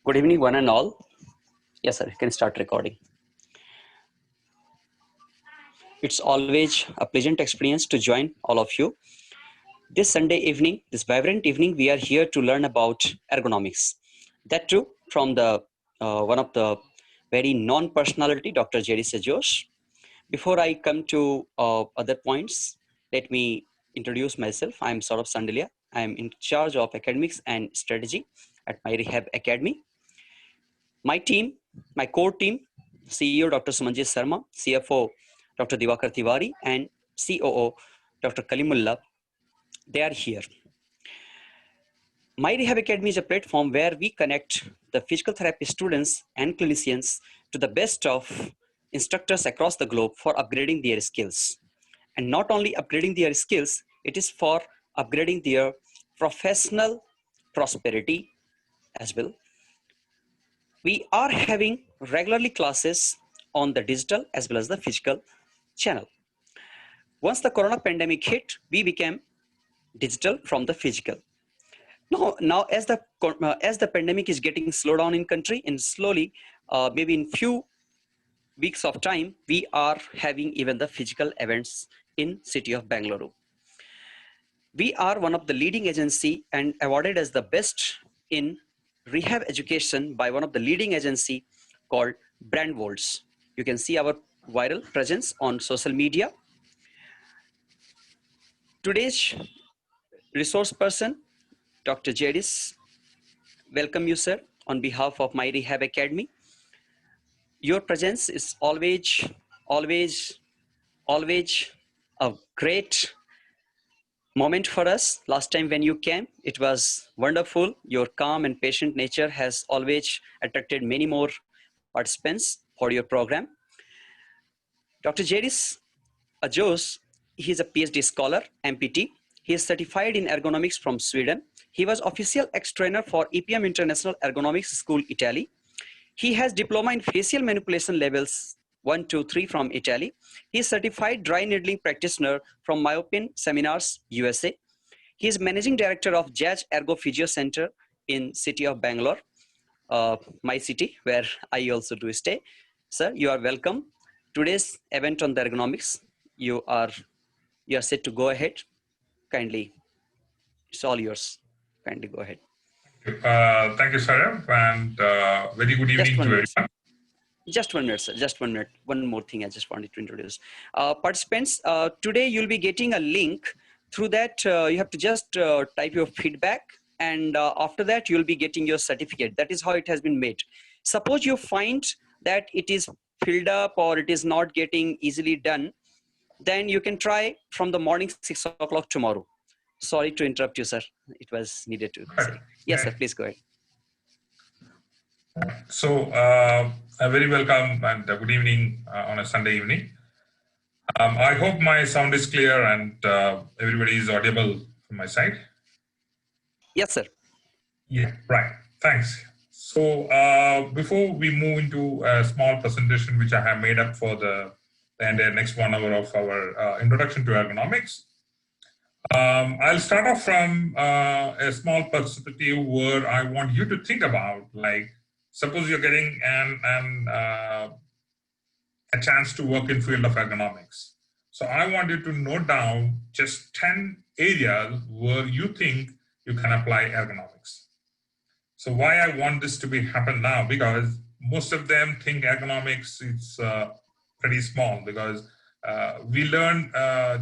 Good evening, one and all. Yes, sir, you can start recording. It's always a pleasant experience to join all of you. This Sunday evening, this vibrant evening, we are here to learn about ergonomics. That too, from the one of the very non-personality, Dr. Jerrish. Before I come to other points, let me introduce myself. I'm Saurabh Sandalia. I'm in charge of academics and strategy at my Rehab Academy. My team, my core team, CEO Dr. Sumanjit Sharma, CFO Dr. Diwakar Tiwari, and COO Dr. Kalimullah, they are here. My Rehab Academy is a platform where we connect the physical therapy students and clinicians to the best of instructors across the globe for upgrading their skills. And not only upgrading their skills, it is for upgrading their professional prosperity as well. We are having regularly classes on the digital as well as the physical channel. Once the corona pandemic hit, we became digital from the physical. Now as the pandemic is getting slowed down in country, and slowly, maybe in few weeks of time, we are having even the physical events in city of Bangalore. We are one of the leading agency and awarded as the best in rehab education by one of the leading agency called Brandwolds. You can see our viral presence on social media. Today's resource person, Dr. Jerrish, welcome you, sir, on behalf of my Rehab Academy. Your presence is always a great moment for us. Last time when you came, it was wonderful. Your calm and patient nature has always attracted many more participants for your program. Dr. Jerrish Ajos, he is a PhD scholar, MPT. He is certified in ergonomics from Sweden. He was official ex-trainer for EPM International Ergonomics School, Italy. He has diploma in facial manipulation levels 1, 2, 3 from Italy. He is certified dry needling practitioner from Myopin Seminars, USA. He is managing director of Jazz Ergo Physio Center in city of Bangalore, my city, where I also do stay. Sir, you are welcome. Today's event on the ergonomics, you are set to go ahead. Kindly, it's all yours. Kindly go ahead. Thank you, Saurabh, and very good evening to everyone. Just 1 minute, sir. Just 1 minute. One more thing I just wanted to introduce. Participants, today you'll be getting a link. Through that, you have to just type your feedback, and after that, you'll be getting your certificate. That is how it has been made. Suppose you find that it is filled up or it is not getting easily done, then you can try from the morning 6 o'clock tomorrow. Sorry to interrupt you, sir. It was needed to say. Yes, sir. Please go ahead. So, a very welcome and good evening on a Sunday evening. I hope my sound is clear and everybody is audible from my side. Yes, sir. Yeah, right. Thanks. So, before we move into a small presentation which I have made up for the entire next 1 hour of our introduction to ergonomics, I'll start off from a small perspective where I want you to think about, like, suppose you're getting a chance to work in field of ergonomics. So I want you to note down just 10 areas where you think you can apply ergonomics. So why I want this to be happen now, because most of them think ergonomics is pretty small, because we learn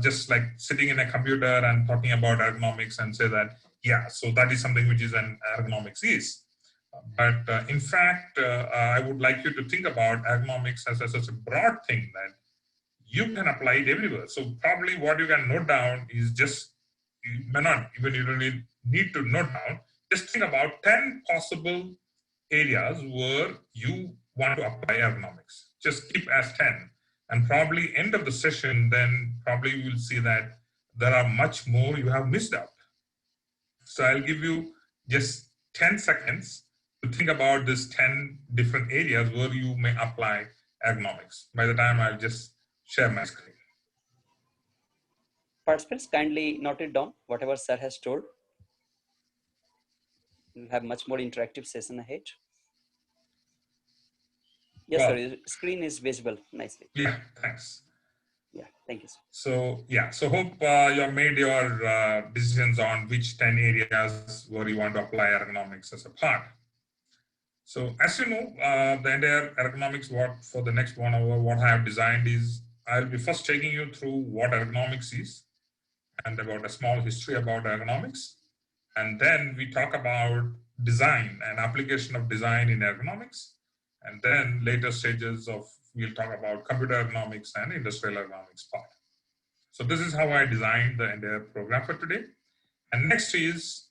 just like sitting in a computer and talking about ergonomics and say that, yeah, so that is something which is an ergonomics is. But in fact, I would like you to think about ergonomics as such a broad thing that you can apply it everywhere. So probably what you can note down is just, you may not, even you don't need to note down, just think about 10 possible areas where you want to apply ergonomics. Just keep as 10. And probably end of the session, then probably you will see that there are much more you have missed out. So I'll give you just 10 seconds to think about this 10 different areas where you may apply ergonomics. By the time I'll just share my screen. Participants, kindly note it down, whatever sir has told. We'll have much more interactive session ahead. Yes, sir. Well, Your screen is visible nicely. yeah, thanks. Yeah, thank you, sir. So yeah, so hope you have made your decisions on which 10 areas where you want to apply ergonomics as a part. So as you know, the entire ergonomics what for the next 1 hour, what I have designed is I'll be first taking you through what ergonomics is and about a small history about ergonomics. And then we talk about design and application of design in ergonomics. And then later stages of, we'll talk about computer ergonomics and industrial ergonomics part. So this is how I designed the entire program for today. And next is,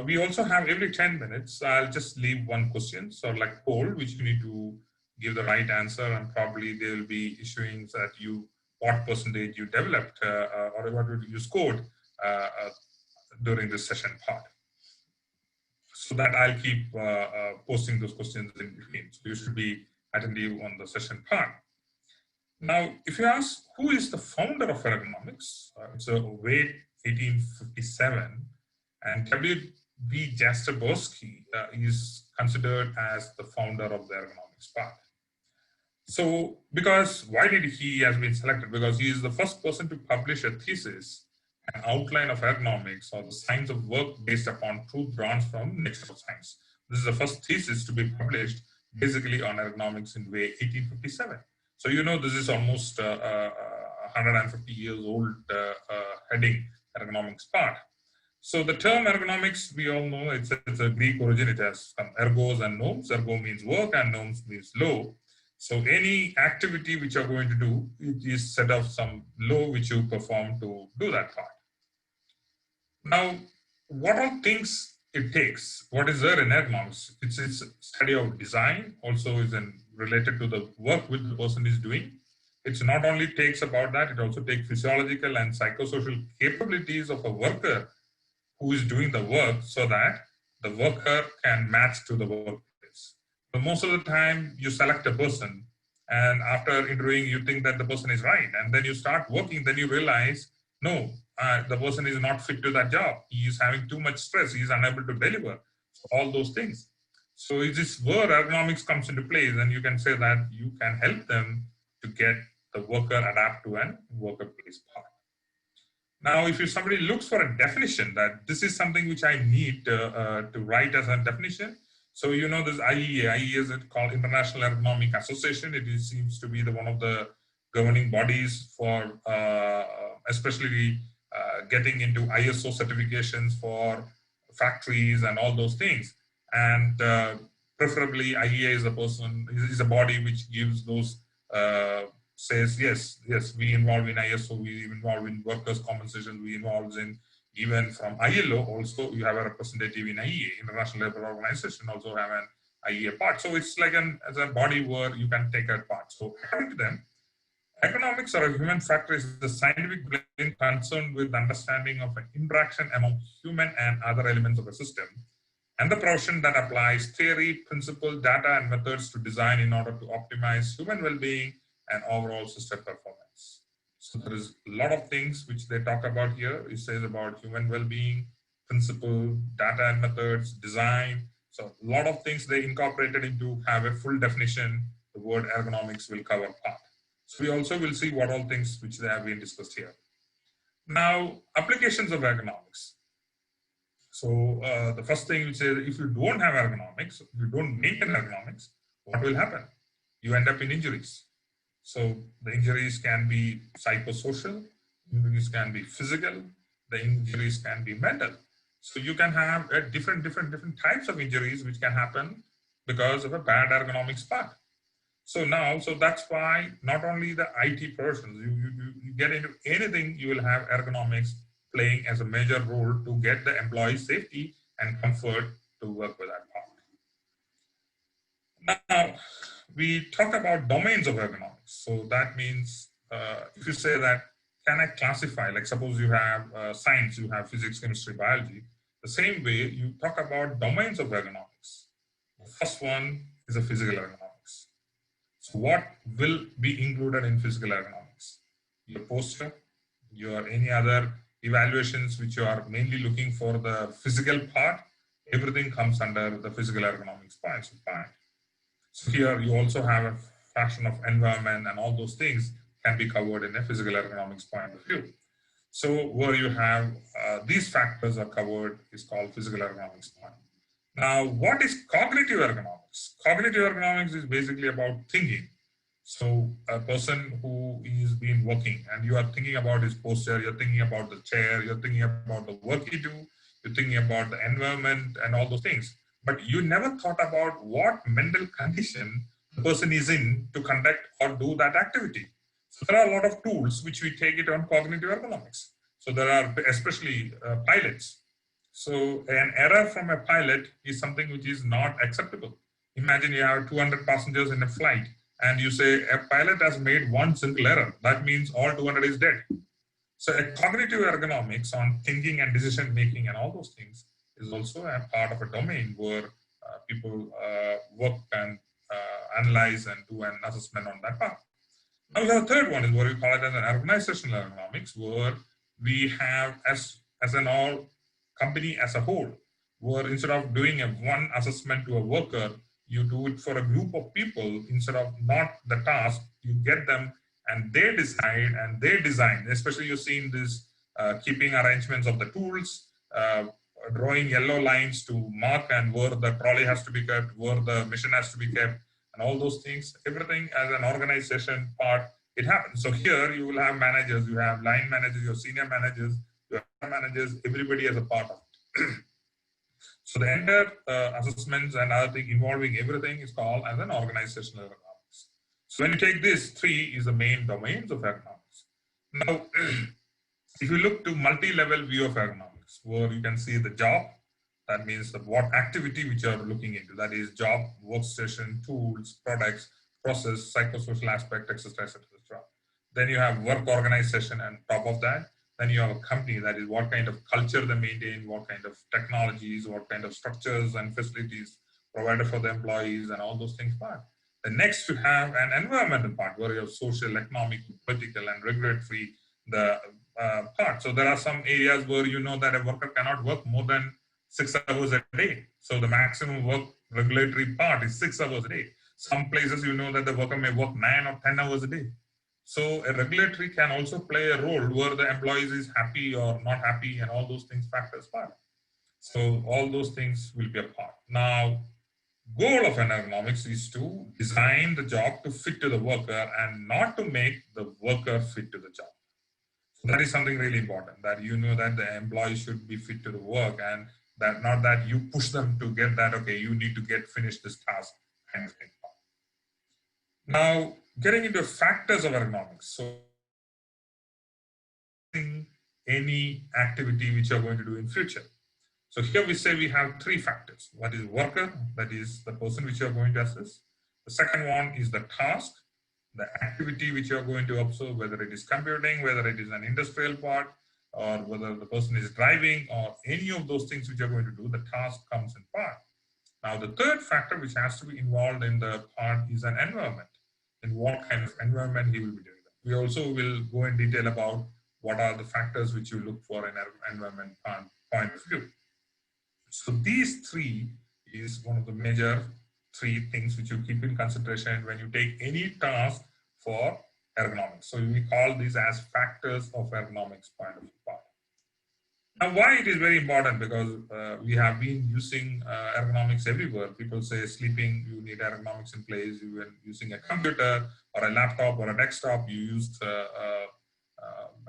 we also have every 10 minutes, I'll just leave one question, so like poll, which you need to give the right answer, and probably they will be issuing that what percentage you developed or what you scored during this session part. So that I'll keep posting those questions in between. So you should be attentive on the session part. Now, if you ask who is the founder of ergonomics, it's a Wade 1857, and W.B. Jastrzerbowski is considered as the founder of the ergonomics part. So, because why did he has been selected? Because he is the first person to publish a thesis, an outline of ergonomics or the science of work based upon truth drawn from nature of science. This is the first thesis to be published basically on ergonomics in Wade 1857. So you know this is almost 150 years old heading ergonomics part. So the term ergonomics, we all know it's a Greek origin. It has some ergos and nomes. Ergo means work and nomes means law. So any activity which you're going to do, it is set of some law which you perform to do that part. Now, what all things it takes? What is there in ergonomics? It's a study of design, also is related to the work which the person is doing. It's not only takes about that, it also takes physiological and psychosocial capabilities of a worker who is doing the work so that the worker can match to the workplace. So most of the time you select a person and after interviewing you think that the person is right, and then you start working, then you realize, no, the person is not fit to that job. He is having too much stress. He is unable to deliver. So all those things. So it is where ergonomics comes into place, and you can say that you can help them to get the worker adapt to an workplace part. Now, if somebody looks for a definition that this is something which I need to write as a definition, so you know this IEA. IEA is called International Ergonomic Association. It seems to be one of the governing bodies for especially getting into ISO certifications for factories and all those things. And preferably IEA is a body which gives those says yes, we involve in ISO, we involve in workers' compensation, we involve in even from ILO also. You have a representative in IEA, International Labour Organization, also have an IEA part. So it's like as a body where you can take a part. So according to them, economics or a human factor is the scientific brain concerned with understanding of an interaction among human and other elements of a system, and the profession that applies theory, principle, data, and methods to design in order to optimize human well-being and overall system performance. So there is a lot of things which they talk about here. It says about human well-being, principle, data and methods, design. So a lot of things they incorporated into have a full definition. The word ergonomics will cover part. So we also will see what all things which they have been discussed here. Now, applications of ergonomics. So the first thing which is, if you don't have ergonomics, if you don't maintain ergonomics, what will happen? You end up in injuries. So the injuries can be psychosocial, injuries can be physical, the injuries can be mental. So you can have different types of injuries which can happen because of a bad ergonomics part. So that's why not only the IT persons, you get into anything, you will have ergonomics playing as a major role to get the employee safety and comfort to work with that part. Now, we talk about domains of ergonomics. So that means if you say that, can I classify, like suppose you have science, you have physics, chemistry, biology, the same way you talk about domains of ergonomics. The first one is a physical ergonomics. So what will be included in physical ergonomics? Your posture, your any other evaluations which you are mainly looking for the physical part, everything comes under the physical ergonomics part. So here you also have fashion of environment and all those things can be covered in a physical ergonomics point of view. So where you have these factors are covered is called physical ergonomics point. Now, what is cognitive ergonomics? Cognitive ergonomics is basically about thinking. So a person who is been working and you are thinking about his posture, you're thinking about the chair, you're thinking about the work you do, you're thinking about the environment and all those things. But you never thought about what mental condition the person is in to conduct or do that activity. So there are a lot of tools which we take it on cognitive ergonomics. So there are especially pilots. So an error from a pilot is something which is not acceptable. Imagine you have 200 passengers in a flight and you say a pilot has made one single error. That means all 200 is dead. So a cognitive ergonomics on thinking and decision making and all those things is also a part of a domain where people work and analyze and do an assessment on that part. Now the third one is what we call it as an organizational ergonomics, where we have as an all company as a whole, where instead of doing a one assessment to a worker, you do it for a group of people instead of not the task, you get them and they decide and they design. Especially you've seen this keeping arrangements of the tools, drawing yellow lines to mark and where the trolley has to be kept, where the machine has to be kept, and all those things. Everything as an organization part, it happens. So here you will have managers, you have line managers, your senior managers, your managers, everybody as a part of it. So the entire assessments and other thing involving everything is called as an organizational ergonomics. So when you take this, three is the main domains of ergonomics. Now, if you look to multi-level view of ergonomics, where you can see the job, that means what activity which you are looking into, that is job, workstation, tools, products, process, psychosocial aspect, etc., etc. Then you have work organization, and top of that, then you have a company, that is what kind of culture they maintain, what kind of technologies, what kind of structures and facilities provided for the employees and all those things part. The next you have an environmental part where you have social, economic, political and regulatory part. So there are some areas where you know that a worker cannot work more than 6 hours a day. So the maximum work regulatory part is 6 hours a day. Some places you know that the worker may work 9 or 10 hours a day. So a regulatory can also play a role where the employees is happy or not happy and all those things factors part. So all those things will be a part. Now, goal of an ergonomics is to design the job to fit to the worker and not to make the worker fit to the job. So that is something really important, that you know that the employee should be fit to the work and that not that you push them to get that, okay, you need to finish this task kind of thing. Now, getting into factors of ergonomics. So any activity which you're going to do in future. So here we say we have three factors. What is worker? That is the person which you're going to assess. The second one is the task, the activity which you're going to observe, whether it is computing, whether it is an industrial part, or whether the person is driving, or any of those things which you're going to do, the task comes in part. Now, the third factor which has to be involved in the part is an environment. In what kind of environment he will be doing that. We also will go in detail about what are the factors which you look for in an environment point of view. So these three is one of the major three things which you keep in consideration when you take any task for ergonomics. So we call these as factors of ergonomics point of view part. Now, why it is very important? Because we have been using ergonomics everywhere. People say sleeping, you need ergonomics in place. You are using a computer or a laptop or a desktop, you used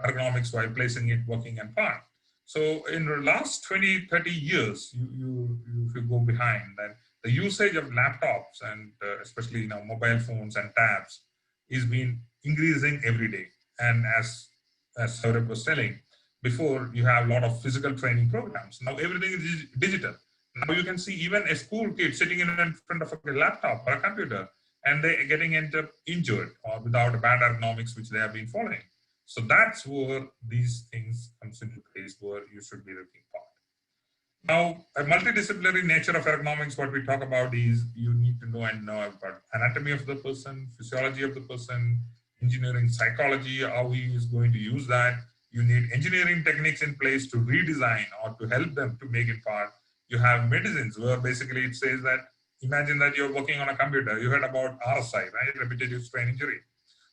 ergonomics while placing it, working and fine. So in the last 20, 30 years, if you go behind that, the usage of laptops and especially mobile phones and tabs is been increasing every day. And as Saurabh was telling, before you have a lot of physical training programs. Now everything is digital. Now you can see even a school kid sitting in front of a laptop or a computer and they getting injured or without a bad ergonomics which they have been following. So that's where these things comes into place where you should be looking for. Now, a multidisciplinary nature of ergonomics, what we talk about is you need to know about anatomy of the person, physiology of the person, engineering psychology, how he is going to use that. You need engineering techniques in place to redesign or to help them to make it part. You have medicines where basically it says that imagine that you're working on a computer. You heard about RSI, right? Repetitive strain injury.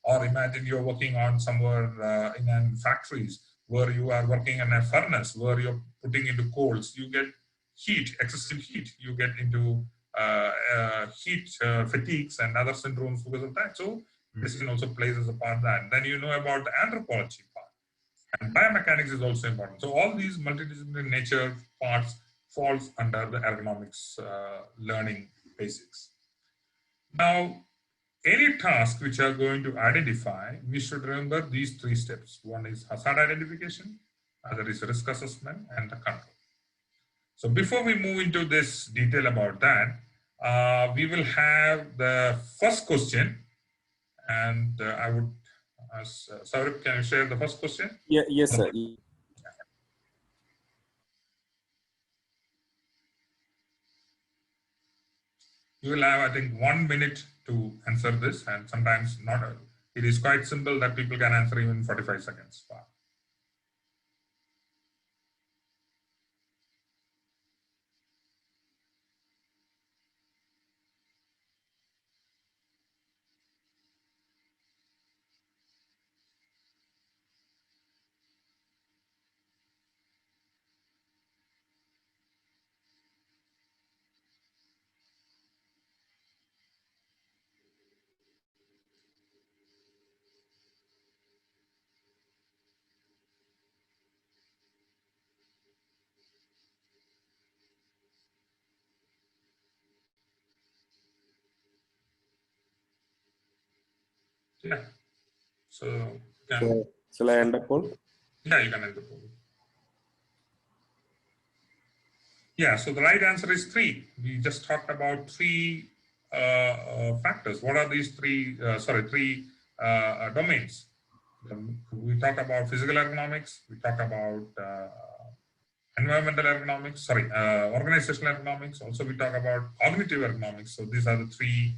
Or imagine you're working on somewhere in factories where you are working in a furnace where you're putting into coals. You get heat, excessive heat. You get into heat fatigues and other syndromes because of that. So medicine also plays as a part of that. Then you know about the anthropology part. And biomechanics is also important. So all these multidisciplinary nature parts falls under the ergonomics learning basics. Now, any task which you are going to identify, we should remember these three steps. One is hazard identification, other is risk assessment, and the control. So before we move into this detail about that, we will have the first question, and I would ask Saurabh, can you share the first question? Yeah, yes, sir. You will have, I think, 1 minute to answer this, and sometimes not. It is quite simple that people can answer even 45 seconds. Yeah. So, shall I end the poll? Yeah, you can end the poll. Yeah, so the right answer is 3. We just talked about 3 factors. What are these 3, 3 domains? We talk about physical ergonomics, we talk about environmental ergonomics, organizational ergonomics. Also, we talk about cognitive ergonomics. So these are the 3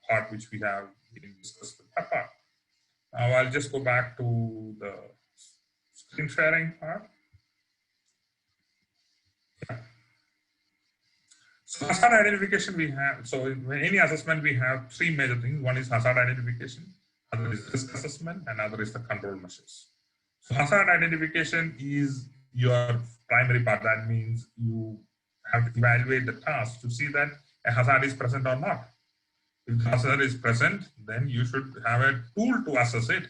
part which we have discussed with that part. Now I'll just go back to the screen sharing part. Yeah. So hazard identification we have, so in any assessment we have 3 major things. One is hazard identification, other is risk assessment, and other is the control measures. So hazard identification is your primary part. That means you have to evaluate the task to see that a hazard is present or not. If the hazard is present, then you should have a tool to assess it.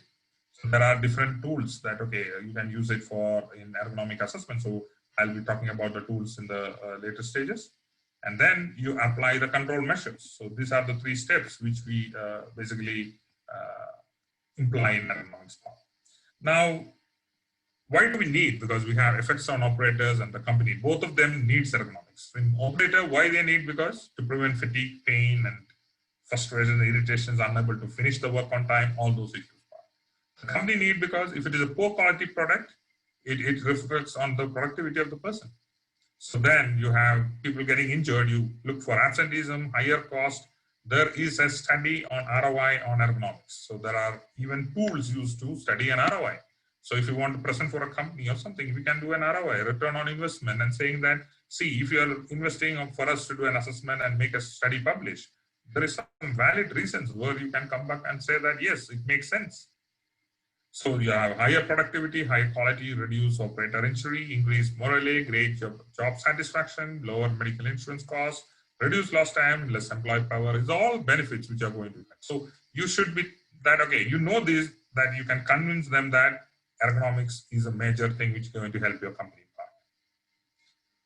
So there are different tools that, okay, you can use it for in ergonomic assessment. So I'll be talking about the tools in the later stages. And then you apply the control measures. So these are the 3 steps which we basically imply in ergonomics part. Now, why do we need? Because we have effects on operators and the company. Both of them needs ergonomics. In operator, why they need? Because to prevent fatigue, pain, and frustration, irritations, unable to finish the work on time, all those issues. The company need because if it is a poor quality product, it reflects on the productivity of the person. So then you have people getting injured, you look for absenteeism, higher cost. There is a study on ROI on ergonomics. So there are even tools used to study an ROI. So if you want to present for a company or something, we can do an ROI, return on investment, and saying that, see, if you are investing for us to do an assessment and make a study publish, there is some valid reasons where you can come back and say that, yes, it makes sense. So you have higher productivity, high quality, reduce operator injury, increase morale, great job satisfaction, lower medical insurance costs, reduce lost time, less employee power. Is all benefits which are going to happen. So you should be that, okay, you know this, that you can convince them that ergonomics is a major thing which is going to help your company.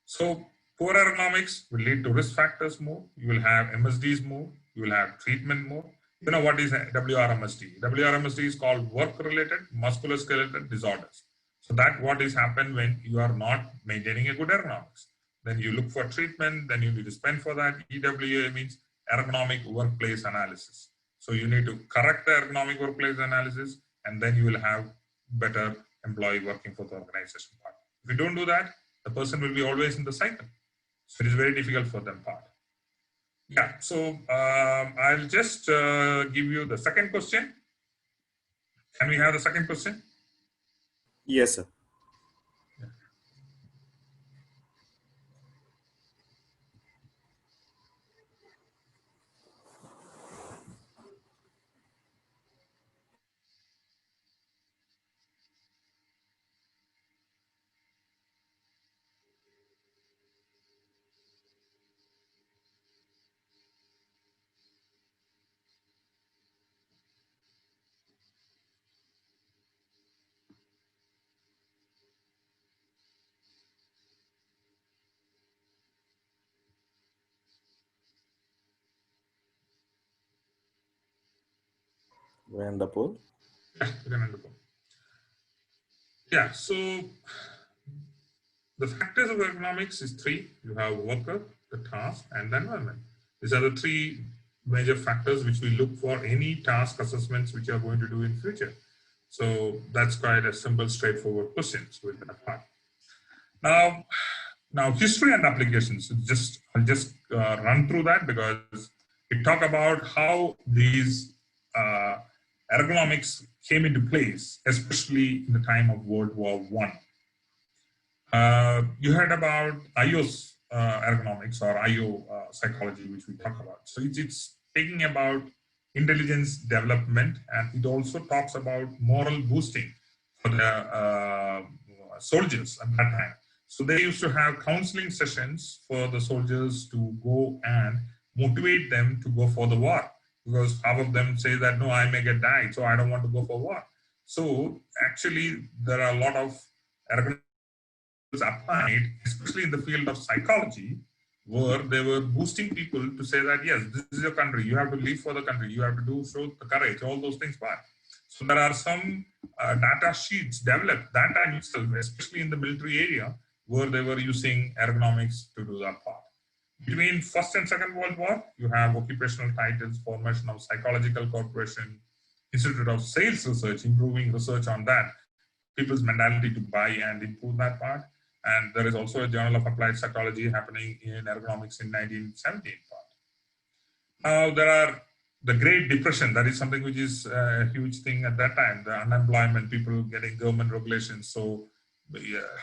So poor ergonomics will lead to risk factors more. You will have MSDs more. You will have treatment more. You know what is WRMSD? WRMSD is called work-related musculoskeletal disorders. So that what is happened when you are not maintaining a good ergonomics. Then you look for treatment, then you need to spend for that. EWA means ergonomic workplace analysis. So you need to correct the ergonomic workplace analysis, and then you will have better employee working for the organization part. If you don't do that, the person will be always in the cycle. So it is very difficult for them part. Yeah, so I'll just give you the second question. Can we have the second question? Yes, sir. Wonderful. Yeah, you can end the poll. Yeah, so the factors of ergonomics is three. You have worker, the task, and the environment. These are the three major factors which we look for any task assessments which you are going to do in future. So that's quite a simple, straightforward questions with that part. Now history and applications. I'll just run through that because we talk about how these ergonomics came into place, especially in the time of World War I. You heard about IO's ergonomics or IO psychology, which we talk about. So it's taking about intelligence development, and it also talks about moral boosting for the soldiers at that time. So they used to have counseling sessions for the soldiers to go and motivate them to go for the war, because half of them say that, no, I may get died, so I don't want to go for war. So actually, there are a lot of ergonomics applied, especially in the field of psychology, where they were boosting people to say that, yes, this is your country, you have to live for the country, you have to show the courage, all those things. So there are some data sheets developed, data itself, especially in the military area, where they were using ergonomics to do that part. Between First and Second World War, you have occupational titles, formation of psychological corporation, Institute of Sales Research, improving research on that, people's mentality to buy and improve that part. And there is also a Journal of Applied Psychology happening in ergonomics in 1917 part. There are the Great Depression, that is something which is a huge thing at that time, the unemployment, people getting government regulations. So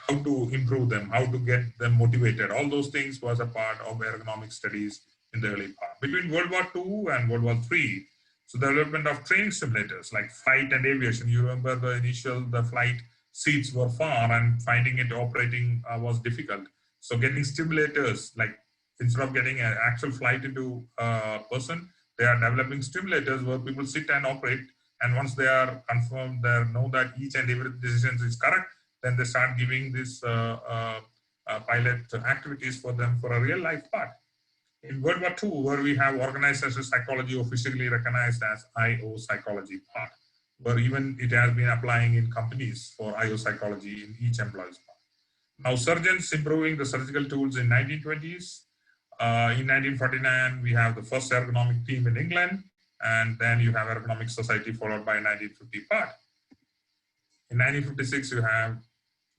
how to improve them, how to get them motivated, all those things was a part of ergonomic studies in the early part. Between World War II and World War III, so the development of training simulators like flight and aviation. You remember the flight seats were far and finding it operating was difficult. So getting simulators, like instead of getting an actual flight into a person, they are developing simulators where people sit and operate. And once they are confirmed, they know that each and every decision is correct, then they start giving this pilot activities for them for a real life part. In World War II, where we have organizational psychology officially recognized as IO psychology part, where even it has been applying in companies for IO psychology in each employee's part. Now, surgeons improving the surgical tools in 1920s. In 1949, we have the first ergonomic team in England, and then you have Ergonomic Society followed by 1950 part. In 1956, you have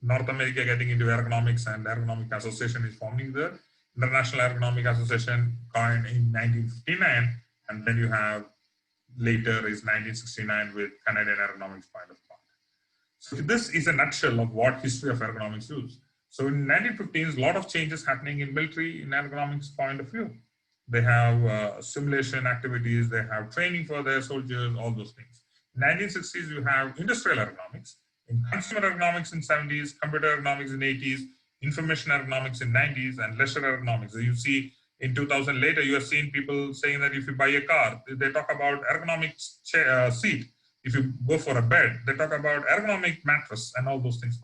North America getting into ergonomics, and Ergonomic Association is forming there. International Ergonomic Association coined in 1959, and then you have later is 1969 with Canadian Ergonomics point of view. So this is a nutshell of what history of ergonomics is. So in 1915s, a lot of changes happening in military in ergonomics point of view. They have simulation activities, they have training for their soldiers, all those things. In 1960s, you have industrial ergonomics. In consumer ergonomics in 70s, computer ergonomics in 80s, information ergonomics in 90s, and leisure ergonomics. So you see in 2000 later, you are seeing people saying that if you buy a car, they talk about ergonomic seat. If you go for a bed, they talk about ergonomic mattress and all those things.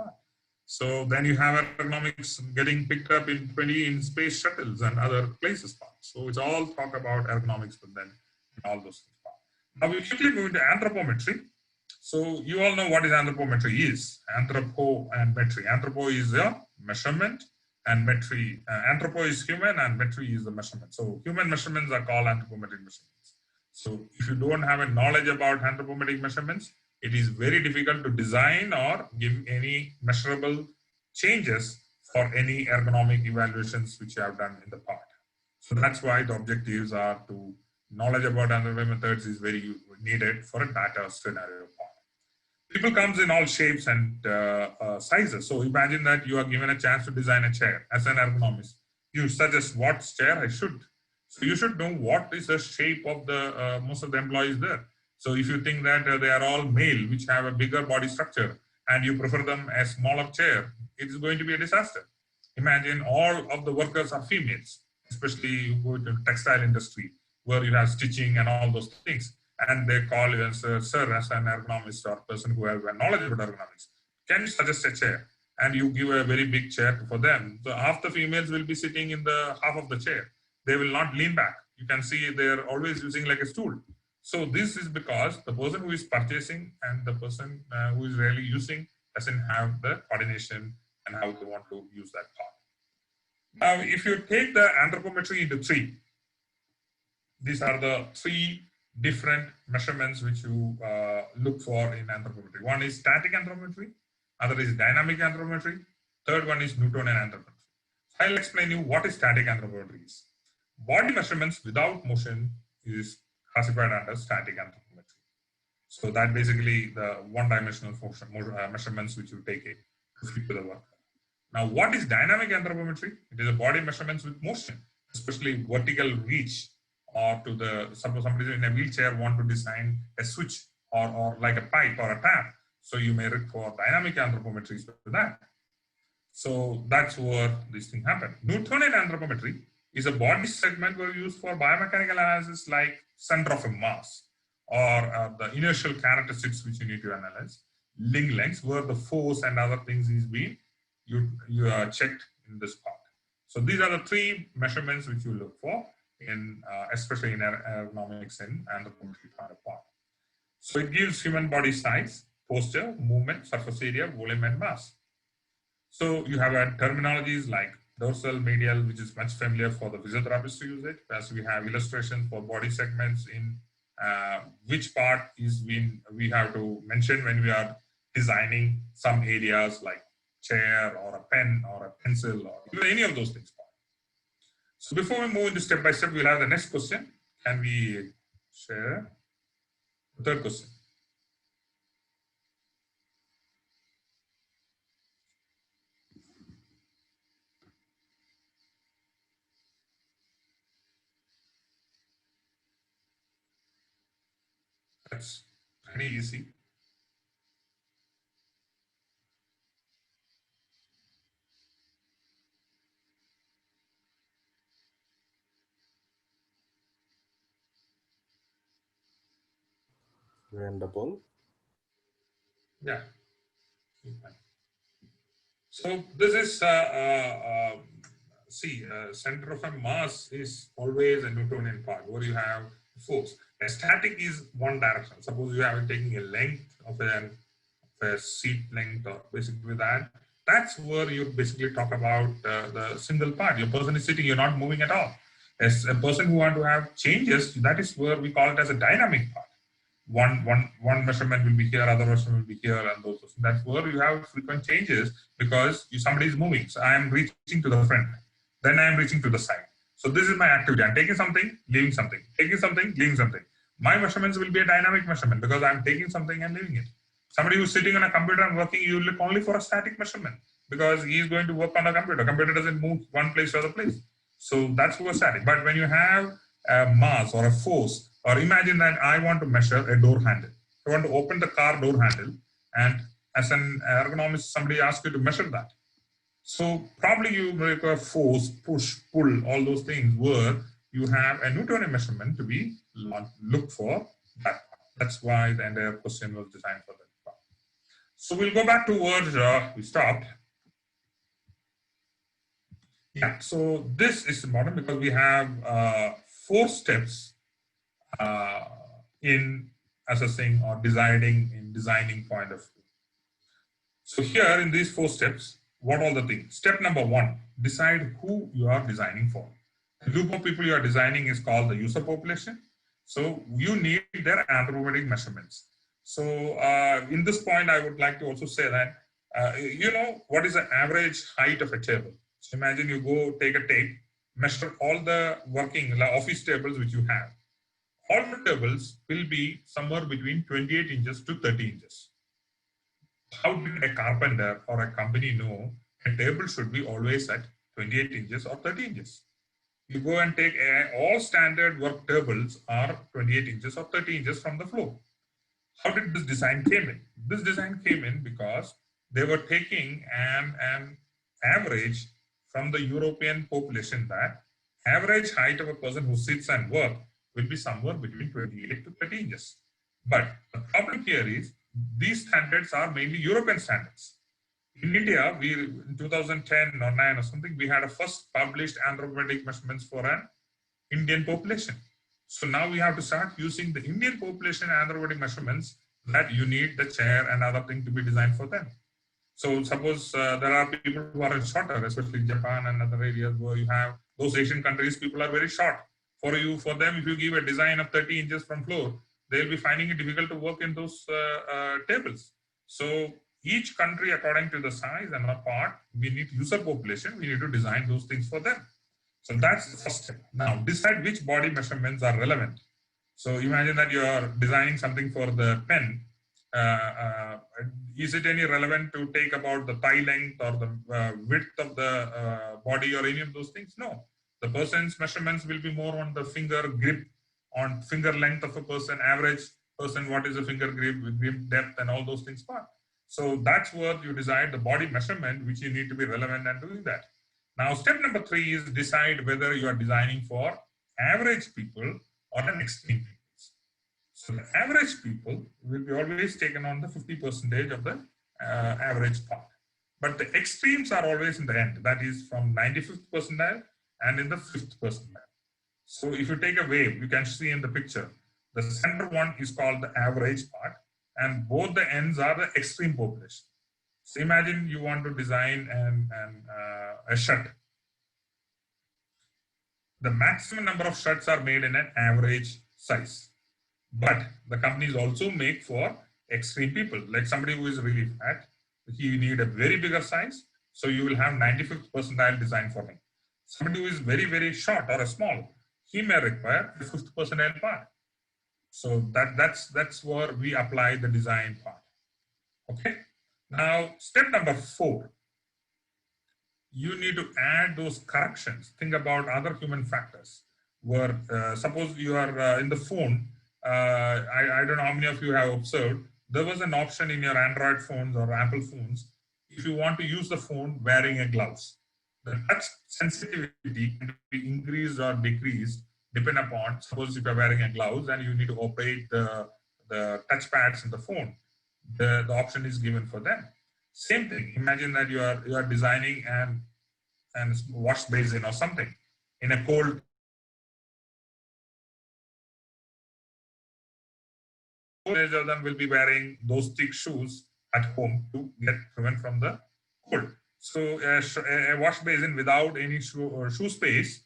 So then you have ergonomics getting picked up in space shuttles and other places. So it's all talk about ergonomics, but then all those things. Now we quickly move into anthropometry. So you all know what is anthropometry is. Anthropo and metry. Anthropo is the measurement, and metry. Anthropo is human, and metry is the measurement. So human measurements are called anthropometric measurements. So if you don't have a knowledge about anthropometric measurements, it is very difficult to design or give any measurable changes for any ergonomic evaluations which you have done in the past. So that's why the objectives are to knowledge about anthropometric methods is very needed for a data scenario. People comes in all shapes and sizes. So imagine that you are given a chance to design a chair as an ergonomist. You suggest what chair I should. So you should know what is the shape of the most of the employees there. So if you think that they are all male, which have a bigger body structure, and you prefer them a smaller chair, it is going to be a disaster. Imagine all of the workers are females, especially you go to textile industry where you have stitching and all those things. And they call you as sir, as an ergonomist or person who has a knowledge about ergonomics. Can you suggest a chair? And you give a very big chair for them. So half the females will be sitting in the half of the chair. They will not lean back. You can see they're always using like a stool. So this is because the person who is purchasing and the person who is really using doesn't have the coordination and how they want to use that part. Now, if you take the anthropometry into three, these are the three different measurements which you look for in anthropometry. One is static anthropometry, other is dynamic anthropometry, third one is Newtonian anthropometry. So I'll explain you what is static anthropometry is. Body measurements without motion is classified under static anthropometry. So that basically the one-dimensional measurements which you take it to fit to the work. Now, what is dynamic anthropometry? It is a body measurements with motion, especially vertical reach, or to the, suppose somebody in a wheelchair want to design a switch or like a pipe or a tap. So you may require dynamic anthropometry for that. So that's where this thing happened. Newtonian anthropometry is a body segment where used for biomechanical analysis like center of a mass or the inertial characteristics which you need to analyze. Link lengths where the force and other things is being you are checked in this part. So these are the three measurements which you look for in especially in ergonomics and anthropometry part. So it gives human body size, posture, movement, surface area, volume, and mass. So you have terminologies like dorsal, medial, which is much familiar for the physiotherapists to use it. As we have illustrations for body segments in which part is being we have to mention when we are designing some areas like chair or a pen or a pencil or even any of those things. So before we move into step by step, we'll have the next question. Can we share the third question? That's pretty easy. Wonderful. Yeah. So this is center of a mass is always a Newtonian part where you have force. A static is one direction. Suppose you have taking a length of a seat length or basically that. That's where you basically talk about the single part. Your person is sitting, you're not moving at all. As a person who want to have changes, that is where we call it as a dynamic part. One measurement will be here, other measurement will be here, and those. That's where you have frequent changes because somebody is moving. So I am reaching to the front, then I am reaching to the side. So this is my activity. I'm taking something, leaving something, taking something, leaving something. My measurements will be a dynamic measurement because I'm taking something and leaving it. Somebody who's sitting on a computer and working, you look only for a static measurement because he is going to work on a computer. Computer doesn't move one place to other place. So that's where static. But when you have a mass or a force, or imagine that I want to measure a door handle. I want to open the car door handle, and as an ergonomist, somebody asks you to measure that. So probably you require force, push, pull, all those things where you have a Newtonian measurement to be look for that. That's why the entire question was designed for that part. So we'll go back to where we stopped. Yeah, so this is important because we have 4 steps in assessing or designing point of view. So here in these 4 steps, what are the things? Step number 1, decide who you are designing for. The group of people you are designing is called the user population. So you need their anthropometric measurements. So in this point, I would like to also say that, you know, what is the average height of a table? So imagine you go take a tape, measure all the working office tables which you have. All the tables will be somewhere between 28 inches to 30 inches. How did a carpenter or a company know a table should be always at 28 inches or 30 inches? You go and take all standard work tables are 28 inches or 30 inches from the floor. How did this design came in? This design came in because they were taking an average from the European population that average height of a person who sits and works will be somewhere between 28 to 30 inches. But the problem here is these standards are mainly European standards. In India, we in 2010 or 9 or something, we had a first published anthropometric measurements for an Indian population. So now we have to start using the Indian population anthropometric measurements that you need the chair and other thing to be designed for them. So suppose there are people who are shorter, especially Japan and other areas where you have those Asian countries, people are very short. For them, if you give a design of 30 inches from floor, they'll be finding it difficult to work in those tables. So each country, according to the size and the part, we need user population, we need to design those things for them. So that's the first step. Now decide which body measurements are relevant. So imagine that you are designing something for the pen. Is it any relevant to take about the thigh length or the width of the body or any of those things? No. The person's measurements will be more on the finger grip, on finger length of a person, average person, what is the finger grip depth and all those things part. So that's what you decide the body measurement, which you need to be relevant and doing that. Now, step number 3 is decide whether you are designing for average people or an extreme people. So the average people will be always taken on the 50% of the average part. But the extremes are always in the end. That is from 95th percentile and in the 5th percentile. So if you take a wave, you can see in the picture, the center one is called the average part and both the ends are the extreme population. So imagine you want to design a shirt. The maximum number of shirts are made in an average size. But the companies also make for extreme people, like somebody who is really fat, he need a very bigger size. So you will have 95th percentile design for him. Somebody who is very, very short or a small, he may require a 5th percentile part. So that's where we apply the design part. Okay. Now, step number 4, you need to add those corrections. Think about other human factors. Where suppose you are in the phone, I don't know how many of you have observed, there was an option in your Android phones or Apple phones, if you want to use the phone wearing a gloves. The touch sensitivity can be increased or decreased depending upon, suppose if you're wearing a gloves and you need to operate the touch pads in the phone, the option is given for them. Same thing, imagine that you are designing an wash basin or something in a cold percentage of them will be wearing those thick shoes at home to get prevent from the cold. So a wash basin without any shoe space,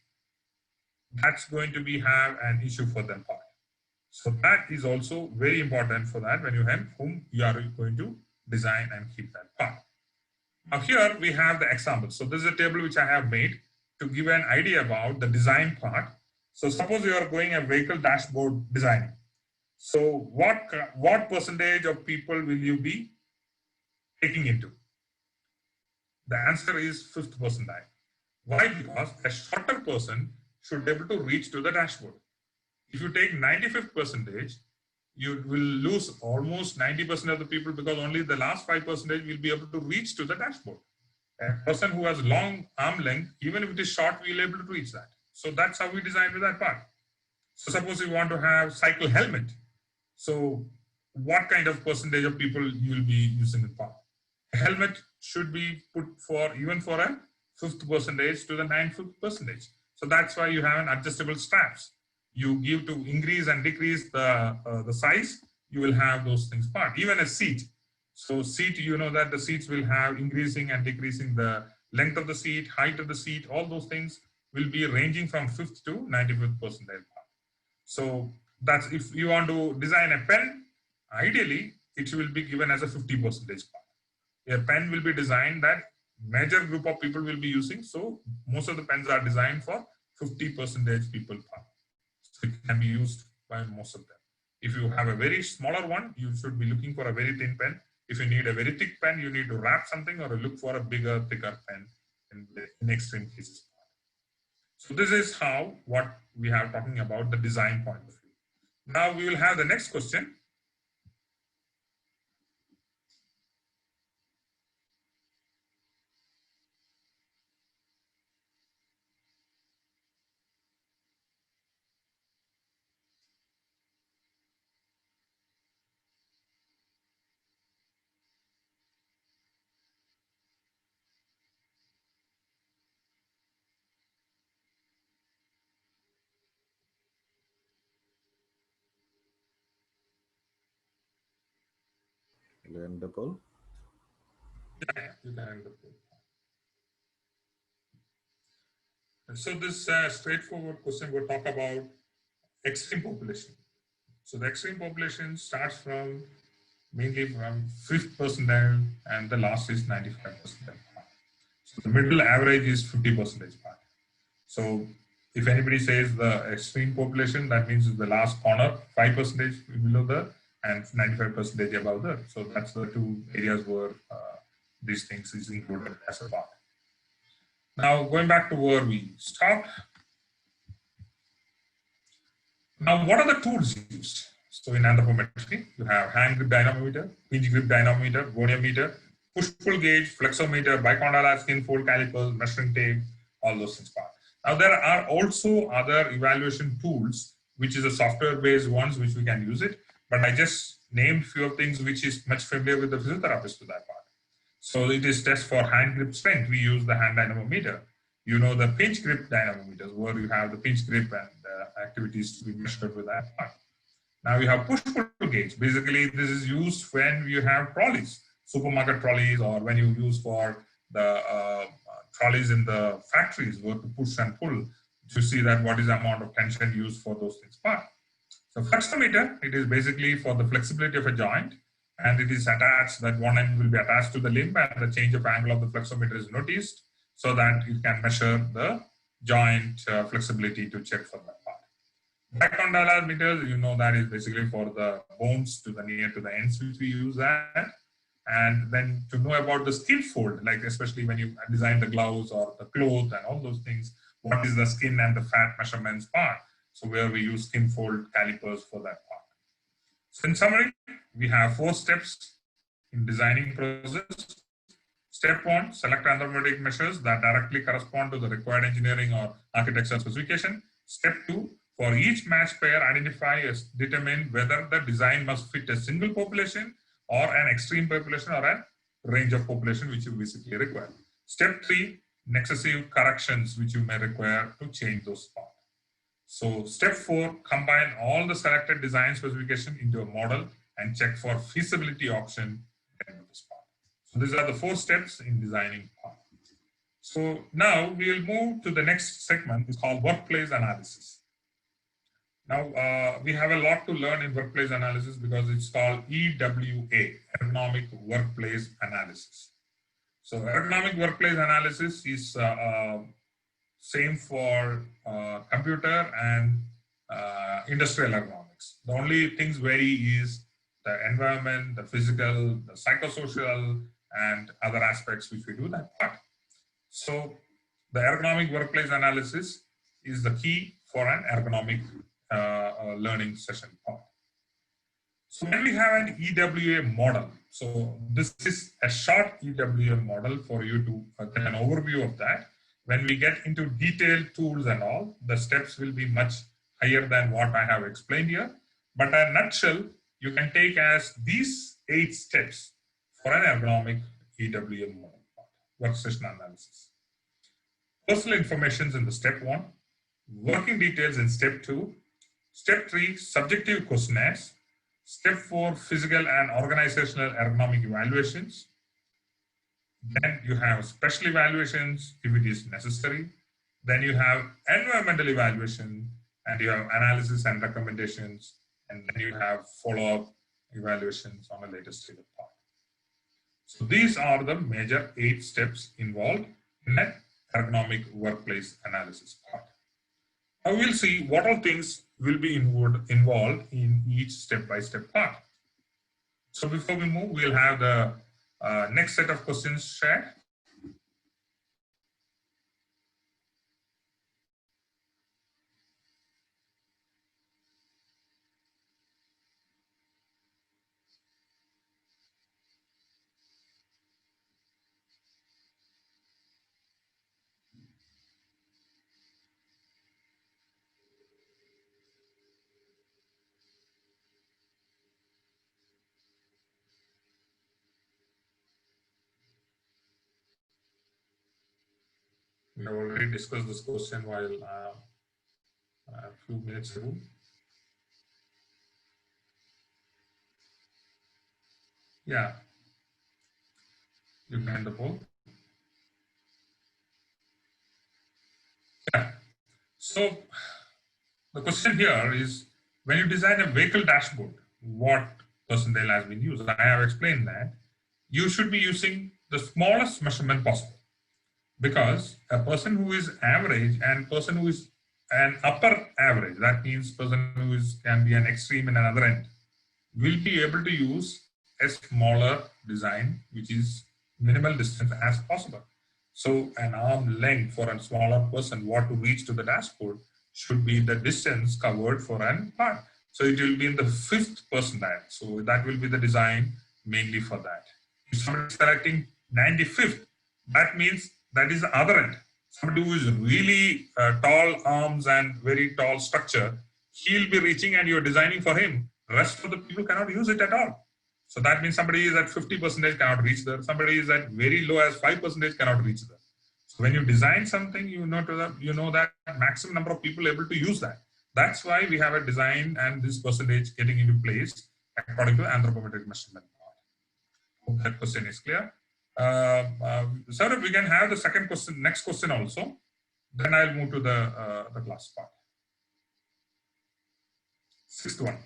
that's going to be have an issue for them part. So that is also very important for that when you have whom you are going to design and keep that part. Now here we have the example. So this is a table which I have made to give an idea about the design part. So suppose you are going a vehicle dashboard designing. So what percentage of people will you be taking into? The answer is 5th percentile. Why? Because a shorter person should be able to reach to the dashboard. If you take 95th percentage, you will lose almost 90% of the people because only the last 5% will be able to reach to the dashboard. A person who has long arm length, even if it is short, we will be able to reach that. So that's how we designed with that part. So suppose you want to have cycle helmet. So what kind of percentage of people you will be using the part? A helmet should be put for even for a 5th percentage to the 9th percentage. So that's why you have an adjustable straps. You give to increase and decrease the size, you will have those things part. Even a seat. So seat, you know that the seats will have increasing and decreasing the length of the seat, height of the seat, all those things will be ranging from 5th to 95th percentile part. So that's if you want to design a pen, ideally it will be given as a 50% part. A pen will be designed that major group of people will be using. So most of the pens are designed for 50% people part. So it can be used by most of them. If you have a very smaller one, you should be looking for a very thin pen. If you need a very thick pen, you need to wrap something or look for a bigger, thicker pen in extreme cases. So this is how what we are talking about the design point of view. Now we will have the next question. Shall I end the poll? Yeah, you can end the poll. So this straightforward question will talk about extreme population. So the extreme population starts from mainly from 5th percentile and the last is 95 percentile. So the middle average is 50 percentage part. So if anybody says the extreme population, that means the last corner, 5 percentage below the and 95 percentage above the. So that's the two areas where these things is included as a part. Now going back to where we stopped. Now what are the tools used? So in anthropometry, you have hand grip dynamometer, pinch grip dynamometer, goniometer, push-pull gauge, flexometer, bicondylar skinfold calipers, measuring tape, all those things. Now there are also other evaluation tools, which is a software-based ones which we can use it. But I just named few of things which is much familiar with the physiotherapist to that part. So it is test for hand grip strength. We use the hand dynamometer. You know the pinch grip dynamometers where you have the pinch grip and activities to be measured with that part. Now you have push-pull gauge. Basically, this is used when you have trolleys, supermarket trolleys, or when you use for the trolleys in the factories where to push and pull to see that what is the amount of tension used for those things part. So flexometer, it is basically for the flexibility of a joint, and it is attached, that one end will be attached to the limb and the change of angle of the flexometer is noticed so that you can measure the joint flexibility to check for that part. Bicondylar meters, you know, that is basically for the bones to the near to the ends which we use that. And then to know about the Skinfold, like especially when you design the gloves or the clothes and all those things, what is the skin and the fat measurements part? So where we use Skinfold calipers for that part. So in summary, we have 4 steps in designing process. Step 1, select anthropometric measures that directly correspond to the required engineering or architectural specification. Step 2, for each match pair, identify and determine whether the design must fit a single population or an extreme population or a range of population which you basically require. Step 3, excessive corrections which you may require to change those parts. So step 4, combine all the selected design specification into a model and check for feasibility option at this part. So these are the 4 steps in designing part. So now we will move to the next segment. It's called workplace analysis. Now we have a lot to learn in workplace analysis because it's called EWA, Ergonomic Workplace Analysis. So ergonomic workplace analysis is same for computer and industrial ergonomics. The only things vary is the environment, the physical, the psychosocial, and other aspects which we do that part. So the ergonomic workplace analysis is the key for an ergonomic learning session part. So when we have an EWA model, so this is a short EWA model for you to get an overview of that. When we get into detailed tools and all, the steps will be much higher than what I have explained here. But in a nutshell, you can take as these 8 steps for an ergonomic EWA model, workstation analysis. Personal information in the step 1, working details in step 2, step 3, subjective questionnaires, step 4, physical and organizational ergonomic evaluations. Then you have special evaluations if it is necessary. Then you have environmental evaluation, and you have analysis and recommendations, and then you have follow-up evaluations on a later stage of part. So these are the major 8 steps involved in an ergonomic workplace analysis part. Now we'll see what all things will be involved in each step-by-step part. So before we move, we'll have the next set of questions shared. We have already discussed this question while a few minutes ago. Yeah, You can end the poll. Yeah. So the question here is, when you design a vehicle dashboard, what percentile has been used? I have explained that you should be using the smallest measurement possible, because a person who is average and person who is an upper average, that means person who is can be an extreme in another end, will be able to use a smaller design, which is minimal distance as possible. So an arm length for a smaller person, what to reach to the dashboard, should be the distance covered for an part. So it will be in the 5th percentile. So that will be the design mainly for that. If somebody is selecting 95th, that means that is the other end. Somebody who is really tall arms and very tall structure, he'll be reaching and you're designing for him. Rest of the people cannot use it at all. So that means somebody is at 50% cannot reach there. Somebody is at very low as 5% cannot reach there. So when you design something, you know that maximum number of people able to use that. That's why we have a design and this percentage getting into place according to anthropometric measurement. Hope that question is clear. Sir, we can have the second question, next question also. Then I'll move to the class part. 6th one.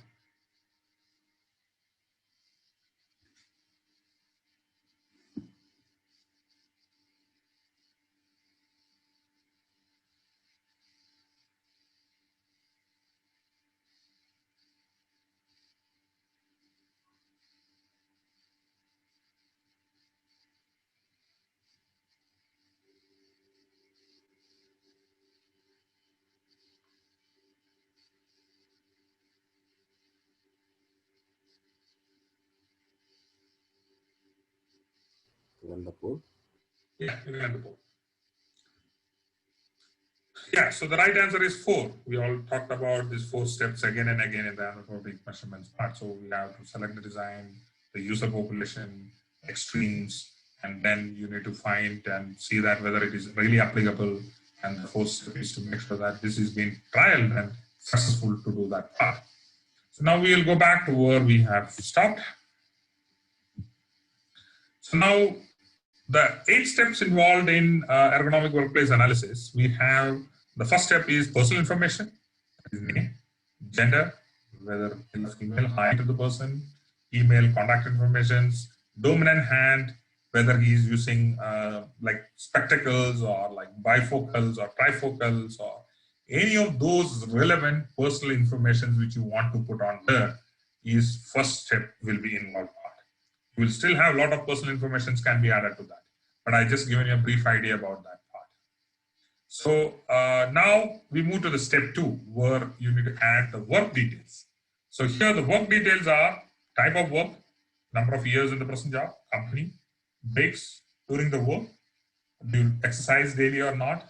Wonderful. Yeah, you can do both. Yeah, so the right answer is 4. We all talked about these 4 steps again and again in the anthropometric measurements part. So we have to select the design, the user population, extremes, and then you need to find and see that whether it is really applicable. And the 4th step is to make sure that this is being trialed and successful to do that part. So now we will go back to where we have stopped. So now the 8 steps involved in ergonomic workplace analysis, we have the first step is personal information, name, gender, whether female, height of the person, email, contact information, dominant hand, whether he is using like spectacles or like bifocals or trifocals or any of those relevant personal information which you want to put on there is first step will be involved. You will still have a lot of personal information can be added to that, but I just given you a brief idea about that part. So now we move to the step 2 where you need to add the work details. So here the work details are type of work, number of years in the present job, company, breaks during the work, do you exercise daily or not,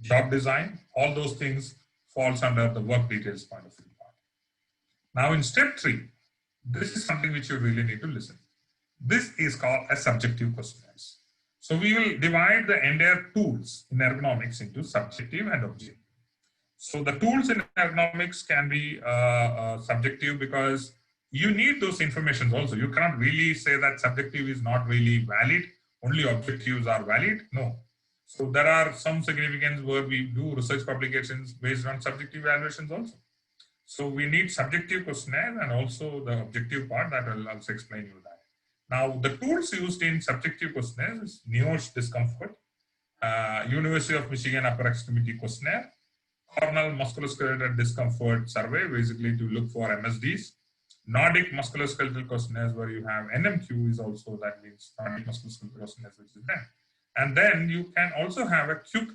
job design, all those things falls under the work details point of view. Now in step 3, this is something which you really need to listen. This is called a subjective questionnaires. So we will divide the entire tools in ergonomics into subjective and objective. So the tools in ergonomics can be subjective because you need those informations also. You cannot really say that subjective is not really valid, only objectives are valid. No. So there are some significance where we do research publications based on subjective evaluations also. So we need subjective questionnaire and also the objective part that I'll also explain you that. Now the tools used in subjective questionnaires is Neosh discomfort, University of Michigan upper extremity questionnaire, Cornell musculoskeletal discomfort survey, basically to look for MSDs, Nordic musculoskeletal questionnaires where you have NMQ is also, that means Nordic musculoskeletal questionnaires which is there. And then you can also have a quick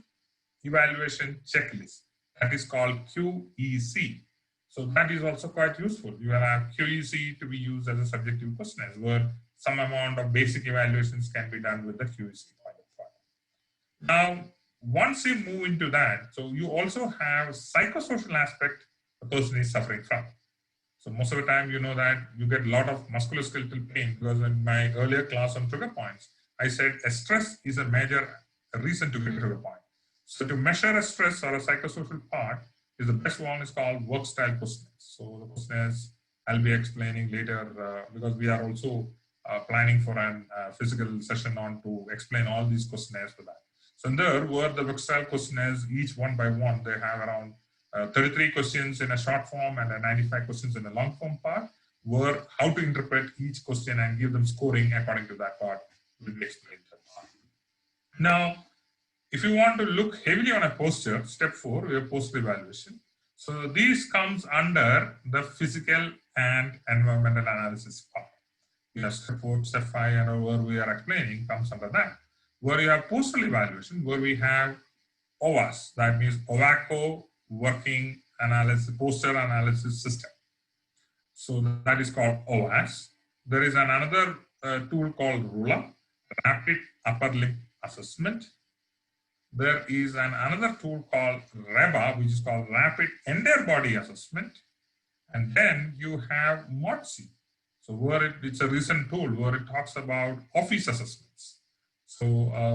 evaluation checklist that is called QEC. So that is also quite useful. You will have QEC to be used as a subjective questionnaire where some amount of basic evaluations can be done with the QEC point of view. Now, once you move into that, so you also have psychosocial aspect the person is suffering from. So most of the time, you know that you get a lot of musculoskeletal pain because in my earlier class on trigger points, I said a stress is a major reason to get a trigger point. So to measure a stress or a psychosocial part is the best one is called work style questionnaires. So the questionnaires I'll be explaining later because we are also planning for a physical session on to explain all these questionnaires for that. So there were the style questionnaires, each one by one. They have around 33 questions in a short form and 95 questions in a long form part, were how to interpret each question and give them scoring according to that part. We'll explain that part. Now, if you want to look heavily on a posture, step 4, we have posture evaluation. So these comes under the physical and environmental analysis part. You have step 4, step 5, and where we are explaining comes under that. Where you have postural evaluation, where we have OWAS, that means OVACO Working Analysis, Posture Analysis System. So that is called OWAS. There is another tool called RULA, Rapid Upper Limb Assessment. There is another tool called REBA, which is called Rapid Entire Body Assessment. And then you have MOTSI. So where it's a recent tool where it talks about office assessments. So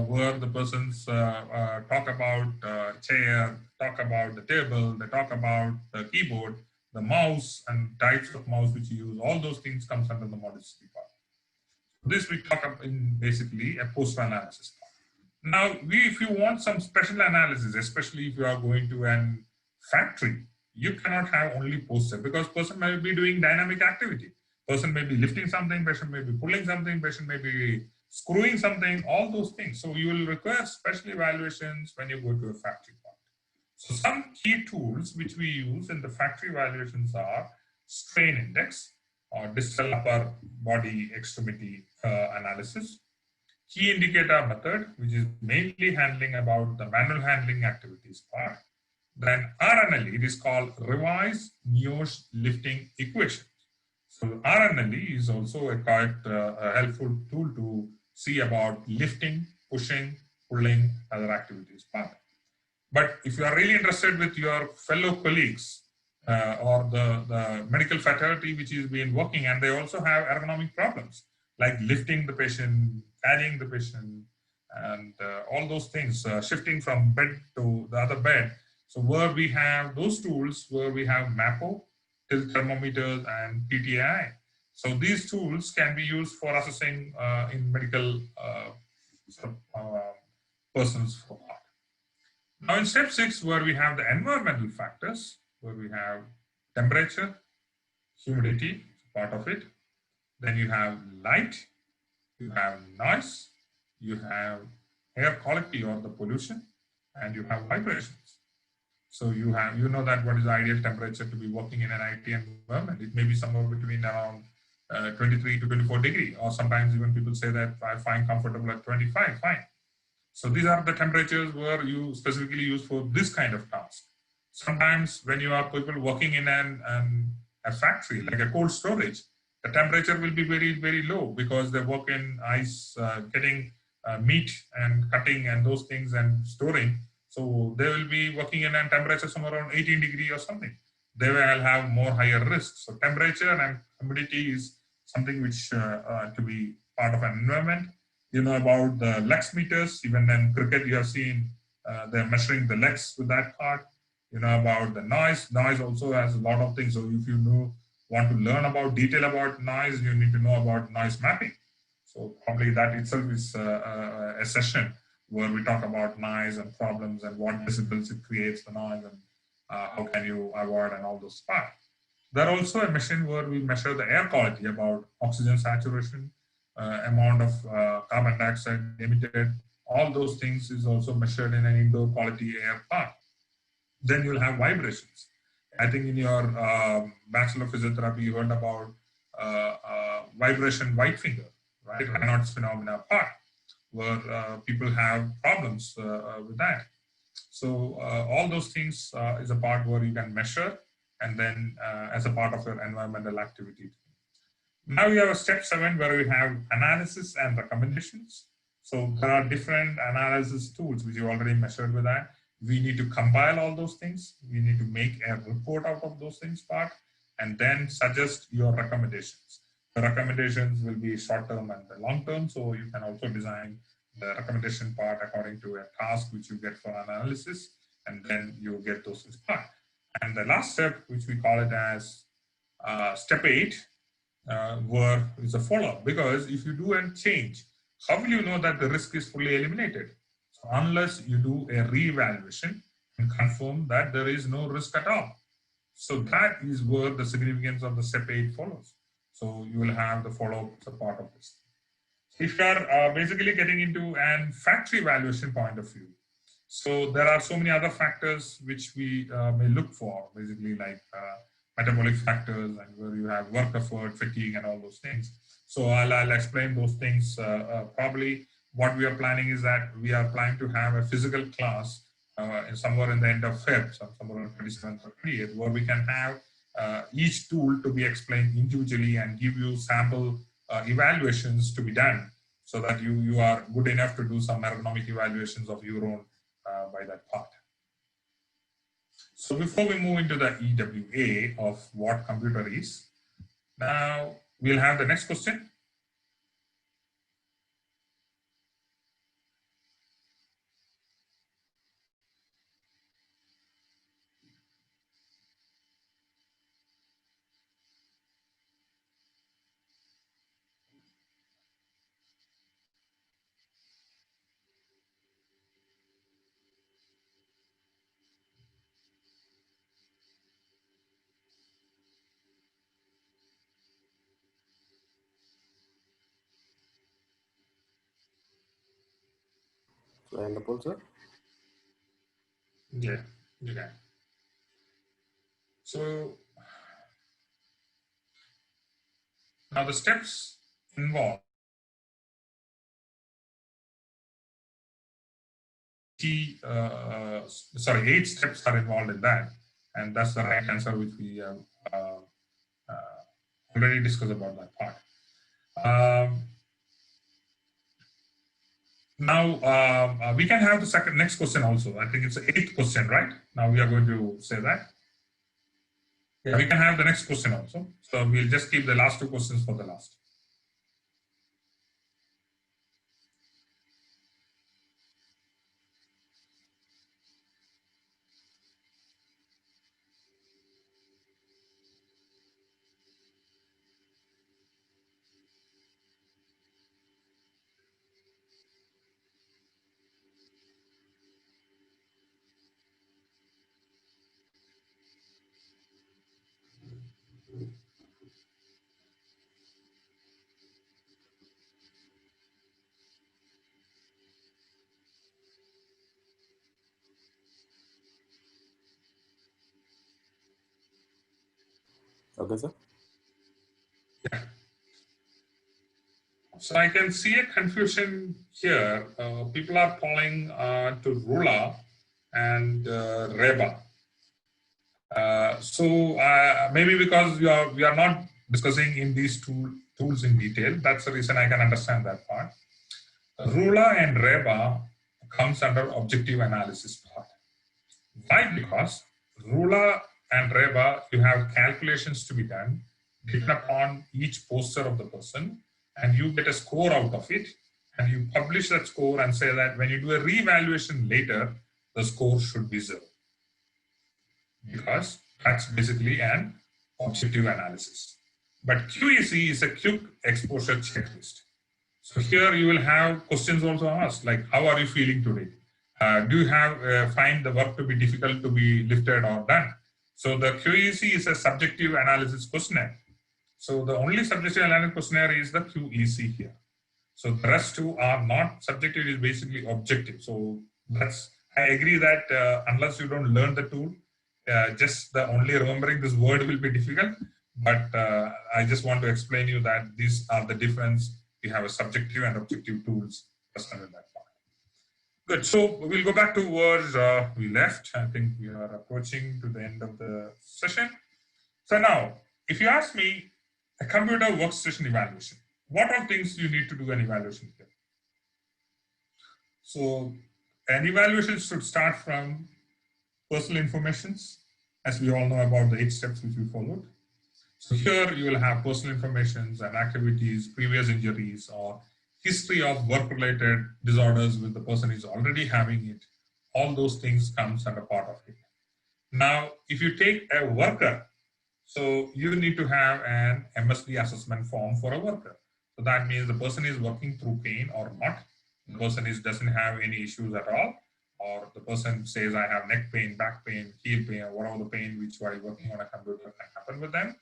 where the persons talk about chair, talk about the table, they talk about the keyboard, the mouse and types of mouse which you use, all those things comes under the modesty part. This we talk about in basically a post analysis part. Now, if you want some special analysis, especially if you are going to an factory, you cannot have only posture because person may be doing dynamic activity. Person may be lifting something, person may be pulling something, person may be screwing something, all those things. So you will require special evaluations when you go to a factory part. So some key tools which we use in the factory evaluations are strain index or distal upper body extremity analysis, key indicator method, which is mainly handling about the manual handling activities part. Then RNLE, it is called revised Neosh lifting equation. So RNLE is also a quite helpful tool to see about lifting, pushing, pulling, other activities part. But if you are really interested with your fellow colleagues or the medical fraternity which is been working, and they also have ergonomic problems like lifting the patient, carrying the patient, and all those things, shifting from bed to the other bed. So where we have those tools, where we have MAPO, tilt thermometers, and PTI. So these tools can be used for assessing in medical persons for part. Now in step 6, where we have the environmental factors, where we have temperature, humidity, part of it. Then you have light, you have noise, you have air quality or the pollution, and you have vibrations. So you know that what is the ideal temperature to be working in an IT environment. It may be somewhere between around 23 to 24 degrees, or sometimes even people say that I find comfortable at 25, fine. So these are the temperatures where you specifically use for this kind of task. Sometimes when you are people working in a factory, like a cold storage, the temperature will be very, very low because they work in ice, getting meat and cutting and those things and storing. So they will be working in a temperature somewhere around 18 degrees or something. They will have more higher risks. So temperature and humidity is something which to be part of an environment. You know about the lex meters. Even in cricket, you have seen they're measuring the lex with that part. You know about the noise. Noise also has a lot of things. So if you want to learn about detail about noise, you need to know about noise mapping. So probably that itself is a session where we talk about noise and problems and what decibels it creates the noise and how can you avoid and all those parts. There are also a machine where we measure the air quality about oxygen saturation, amount of carbon dioxide emitted. All those things is also measured in an indoor quality air part. Then you'll have vibrations. I think in your Bachelor of Physiotherapy, you heard about vibration white finger, right? Raynaud's phenomena part, where people have problems with that. So all those things is a part where you can measure and then as a part of your environmental activity. Now we have a step 7 where we have analysis and recommendations. So there are different analysis tools which you already measured with that. We need to compile all those things. We need to make a report out of those things part and then suggest your recommendations. The recommendations will be short term and the long term. So you can also design the recommendation part according to a task which you get for analysis, and then you get those part. And the last step, which we call it as step 8, is a follow-up, because if you do a change, how will you know that the risk is fully eliminated? So unless you do a re-evaluation and confirm that there is no risk at all. So that is where the significance of the step 8 follows. So you will have the follow-up as a part of this. If you are basically getting into an factory evaluation point of view, so there are so many other factors which we may look for, basically like metabolic factors, and where you have work effort, fatigue, and all those things. So I'll explain those things. Probably what we are planning is that we are planning to have a physical class somewhere in the end of Feb, somewhere on 27th or 28th, where we can have each tool to be explained individually and give you sample evaluations to be done, so that you are good enough to do some ergonomic evaluations of your own by that part. So before we move into the EWA of what computer is, now we'll have the next question. Shall I end the poll, sir? Yeah, you can. So now the steps involved. Sorry, 8 steps are involved in that, and that's the right answer, which we already discussed about that part. Now we can have the next question also. I think it's the 8th question, right? Now we are going to say that. Yeah, we can have the next question also. So we'll just keep the last 2 questions for the last. Okay, sir. Yeah. So I can see a confusion here. People are calling to Rula and Reba. Maybe because we are not discussing in these tools in detail. That's the reason I can understand that part. Rula and Reba comes under objective analysis part. Why? Because Rula and Reba, you have calculations to be done depending upon each posture of the person, and you get a score out of it, and you publish that score and say that when you do a re-evaluation later, the score should be 0. Because that's basically an objective analysis. But QEC is a quick exposure checklist. So here you will have questions also asked, like how are you feeling today? Do you have find the work to be difficult to be lifted or done? So the QEC is a subjective analysis questionnaire. So the only subjective analysis questionnaire is the QEC here. So the rest 2 are not subjective, is basically objective. So that's, I agree that unless you don't learn the tool, just the only remembering this word will be difficult. But I just want to explain you that these are the difference. We have a subjective and objective tools present in that part. Good. So we'll go back to where we left. I think we are approaching to the end of the session. So now, if you ask me a computer workstation evaluation, what are things you need to do an evaluation here? So an evaluation should start from personal informations, as we all know about the 8 steps which we followed. So here you will have personal informations and activities, previous injuries, or history of work-related disorders with the person is already having it. All those things comes under part of it. Now, if you take a worker, So you need to have an MSD assessment form for a worker. So that means the person is working through pain or not. The person doesn't have any issues at all. Or the person says, I have neck pain, back pain, heel pain, or whatever the pain which while working on a computer can happen with them.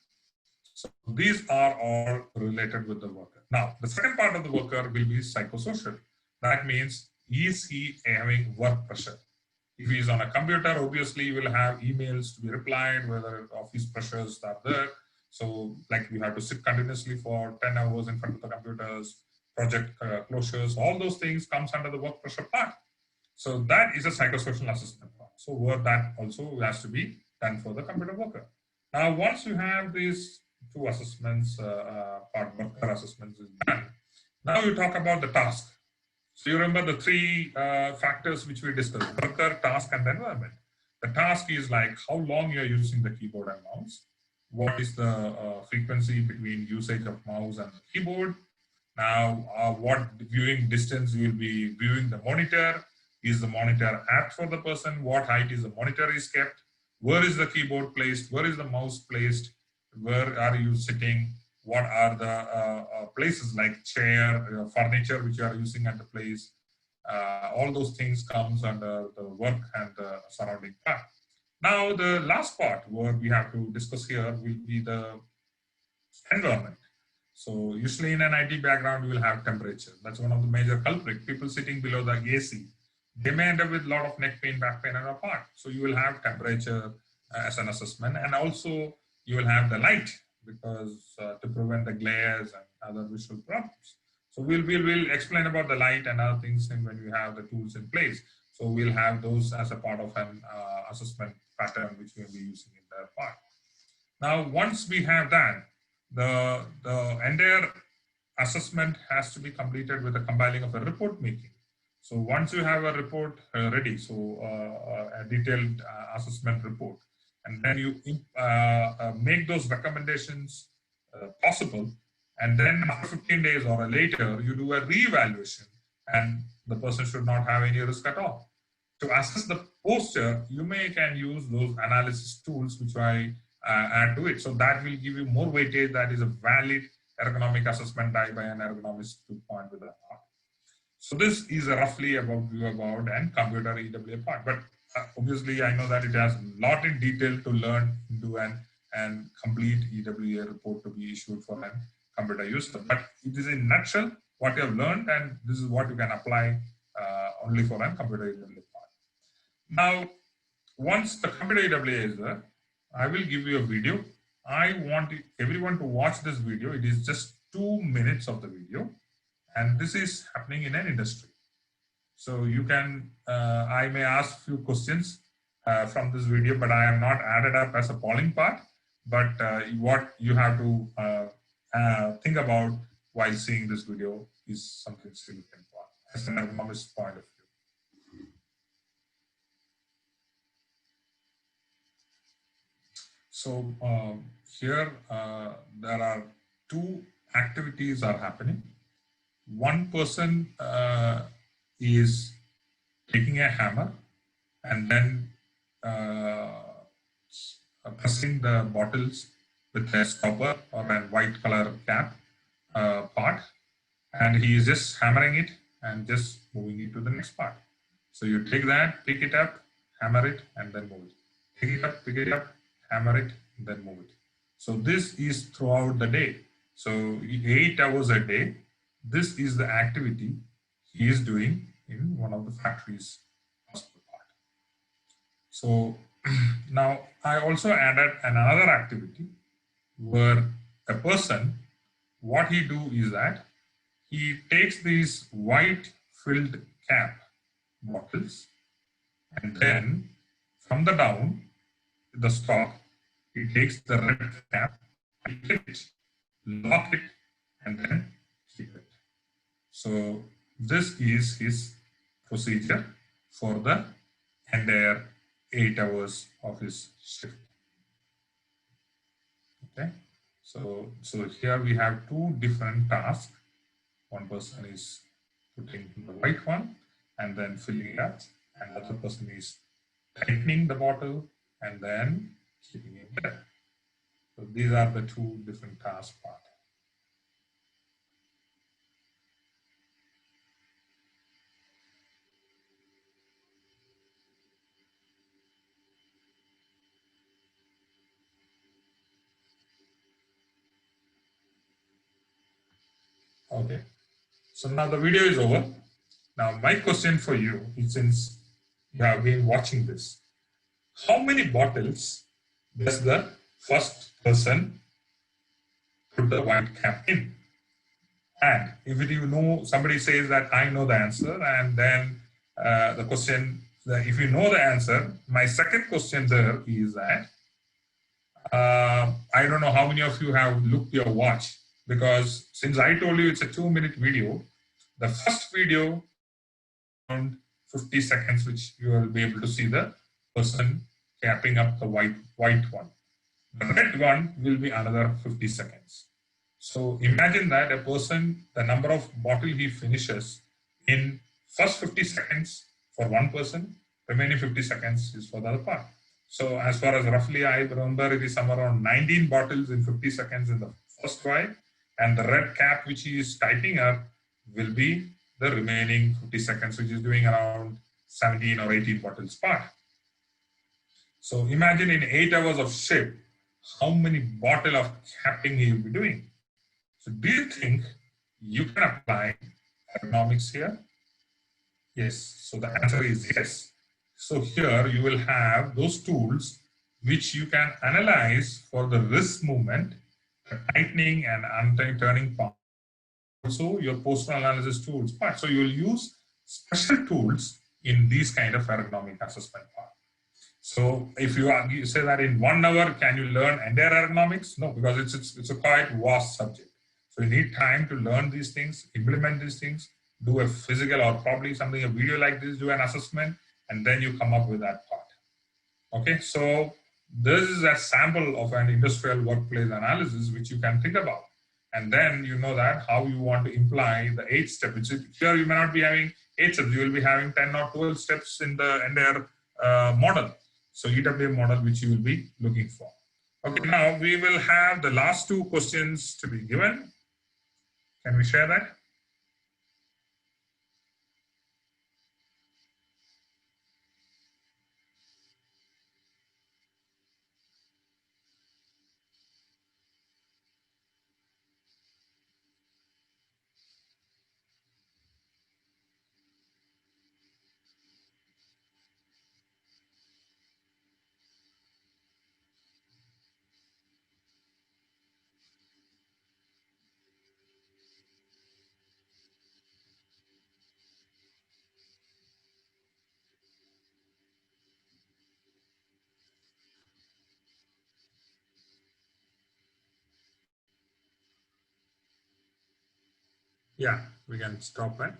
So these are all related with the worker. Now, the second part of the worker will be psychosocial. That means, is he having work pressure? If he is on a computer, obviously you will have emails to be replied, whether office pressures are there. So like you have to sit continuously for 10 hours in front of the computers, project closures, all those things comes under the work pressure part. So that is a psychosocial assessment part. So that also has to be done for the computer worker. Now, once you have these two assessments, part worker assessments is done, now you talk about the task. So you remember the three factors which we discussed: worker, task, and the environment. The task is like how long you're using the keyboard and mouse. What is the frequency between usage of mouse and the keyboard? Now, what viewing distance you will be viewing the monitor? Is the monitor apt for the person? What height is the monitor is kept? Where is the keyboard placed? Where is the mouse placed? Where are you sitting? What are the places like chair, furniture which you are using at the place? All those things comes under the work and the surrounding part. Now, the last part where we have to discuss here will be the environment. So usually in an IT background, you will have temperature. That's one of the major culprits. People sitting below the AC, they may end up with a lot of neck pain, back pain, and a part. So you will have temperature as an assessment, and also you will have the light because to prevent the glares and other visual problems. So we'll explain about the light and other things when we have the tools in place. So we'll have those as a part of an assessment pattern which we'll be using in that part. Now, once we have that, the entire assessment has to be completed with the compiling of a report making. So once you have a report ready, so a detailed assessment report, and then you make those recommendations possible, and then after 15 days or later, you do a re-evaluation, and the person should not have any risk at all. To assess the posture, you can use those analysis tools which I add to it. So that will give you more weightage. That is a valid ergonomic assessment by an ergonomist to point with that part. So this is a roughly view about and computer EWA part. But obviously, I know that it has a lot in detail to learn, do and complete EWA report to be issued for a computer user. But it is in a nutshell what you have learned, and this is what you can apply only for a computer EWA part. Now, once the computer EWA is there, I will give you a video. I want everyone to watch this video. It is just 2 minutes of the video. And this is happening in an industry. So you can, I may ask few questions from this video, but I have not added up as a polling part. But what you have to think about while seeing this video is something significant as an ergonomist point of view. So here there are two activities are happening. One person is taking a hammer and then pressing the bottles with a stopper or a white color cap part, and he is just hammering it and just moving it to the next part. So you take that, pick it up, hammer it, and then move it. Pick it up, hammer it, and then move it. So this is throughout the day. So 8 hours a day. This is the activity he is doing in one of the factories. So now I also added another activity where a person, what he do is that he takes these white filled cap bottles, and then from the down, the stock, he takes the red cap, lock it, and then keep it. So this is his procedure for the entire 8 hours of his shift. Okay, so here we have two different tasks. One person is putting the white one and then filling it up, and the other person is tightening the bottle and then keeping it there. So these are the two different task part. Okay, so now the video is over. Now my question for you is, since you have been watching this, how many bottles does the first person put the white cap in? And if you know, somebody says that I know the answer, and then the question, if you know the answer, my second question there is that I don't know how many of you have looked your watch, because since I told you it's a 2-minute video, the first video around 50 seconds, which you will be able to see the person capping up the white one. The red one will be another 50 seconds. So imagine that a person, the number of bottle he finishes in first 50 seconds for one person, remaining 50 seconds is for the other part. So as far as roughly I remember, it is somewhere around 19 bottles in 50 seconds in the first try, and the red cap which he is typing up will be the remaining 50 seconds, which is doing around 17 or 18 bottles part. So imagine in 8 hours of shift, how many bottle of capping he will be doing. So do you think you can apply ergonomics here? Yes. So the answer is yes. So here you will have those tools which you can analyze for the wrist movement, the tightening and untightening part. Also your postural analysis tools part. So you will use special tools in these kind of ergonomic assessment part. So if you say that in 1 hour, can you learn entire ergonomics? No, because it's a quite vast subject. So you need time to learn these things, implement these things, do a physical or probably something, a video like this, do an assessment, and then you come up with that part. Okay, so this is a sample of an industrial workplace analysis which you can think about. And then you know that how you want to imply the 8 steps. Which is, here you may not be having 8 steps, you will be having 10 or 12 steps in the entire model. So EWA model which you will be looking for. Okay, now we will have the last 2 questions to be given. Can we share that? Yeah, we can stop it.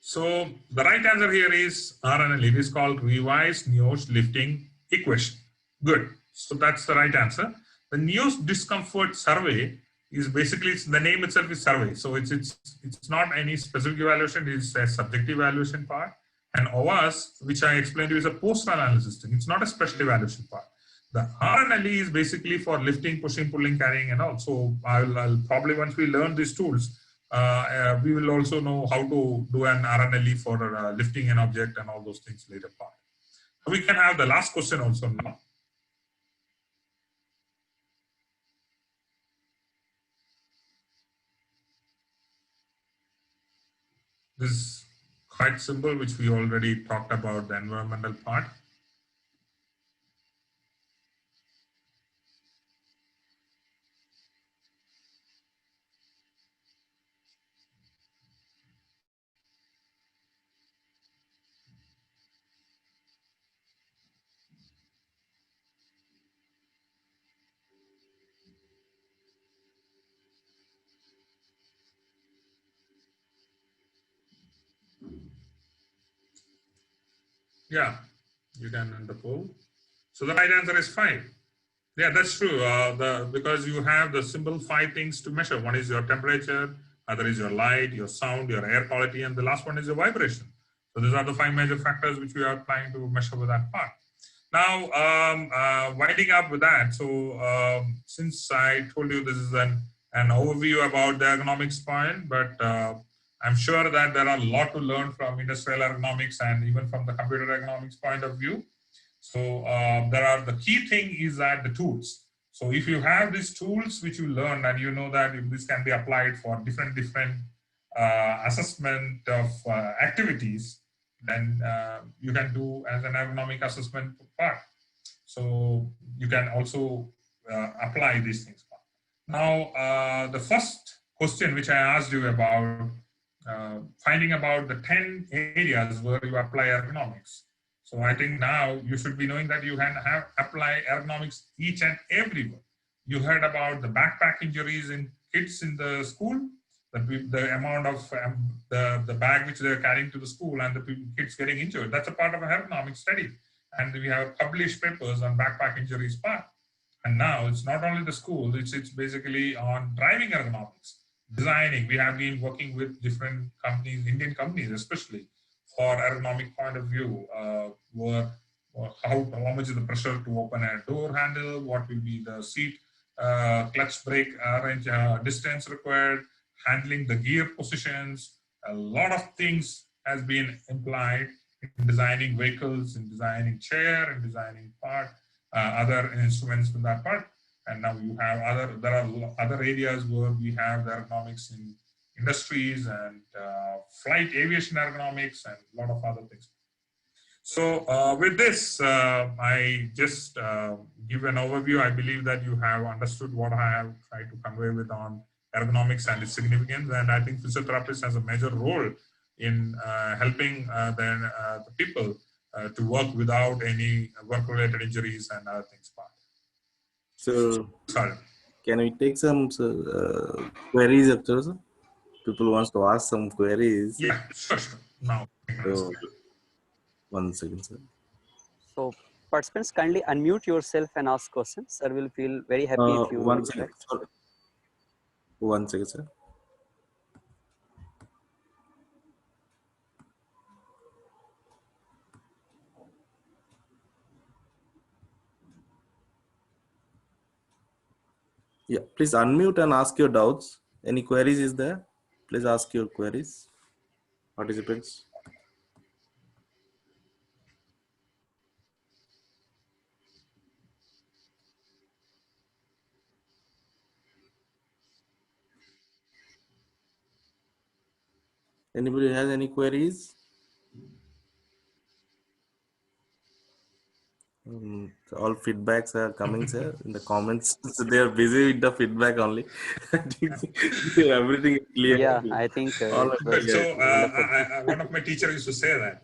So the right answer here is RNL. It is called Revised Nose Lifting Equation. Good. So that's the right answer. The nose discomfort survey is basically, the name itself is survey. So it's not any specific evaluation. It's a subjective evaluation part. And OWAS, which I explained to you, is a postural analysis thing. It's not a special evaluation part. The RNLE is basically for lifting, pushing, pulling, carrying, and all. So I'll probably, once we learn these tools, we will also know how to do an RNLE for lifting an object and all those things later part. We can have the last question also now. This is quite simple, which we already talked about, the environmental part. Yeah, you can enter poll. So the right answer is 5. Yeah, that's true. Because you have the simple 5 things to measure. One is your temperature, other is your light, your sound, your air quality, and the last one is your vibration. So these are the 5 major factors which we are trying to measure with that part. Now, winding up with that, so since I told you this is an overview about the ergonomics point, but I'm sure that there are a lot to learn from industrial ergonomics and even from the computer ergonomics point of view. So the key thing is that the tools. So if you have these tools which you learn and you know that if this can be applied for different assessment of activities, then you can do as an ergonomic assessment part. So you can also apply these things. Now, the first question which I asked you about finding about the 10 areas where you apply ergonomics. So I think now you should be knowing that you can apply ergonomics each and everywhere. You heard about the backpack injuries in kids in the school, the amount of the bag which they're carrying to the school and the kids getting injured. That's a part of an ergonomic study. And we have published papers on backpack injuries part. And now it's not only the school, it's basically on driving ergonomics, designing. We have been working with different companies, Indian companies especially, for ergonomic point of view, how much is the pressure to open a door handle, what will be the seat, clutch brake range distance required, handling the gear positions. A lot of things has been implied in designing vehicles, in designing chair, in designing other instruments from that part. And now you have there are other areas where we have the ergonomics in industries and flight aviation ergonomics and a lot of other things. So with this, I just give an overview. I believe that you have understood what I have tried to convey with on ergonomics and its significance. And I think physiotherapist has a major role in helping the people to work without any work-related injuries and other things. So, Sorry. can we take some queries after? People wants to ask some queries. Yeah, sure. Now, So, 1 second, sir. So participants, kindly unmute yourself and ask questions. Sir will feel very happy if you 1 do second. that. Sorry. 1 second, sir. Yeah, please unmute and ask your doubts. Any queries is there? Please ask your queries, participants. Anybody has any queries? All feedbacks are coming, sir, in the comments. So they are busy with the feedback only. Everything is clear. Yeah, I think All it are was clear. So wonderful. one of my teachers used to say that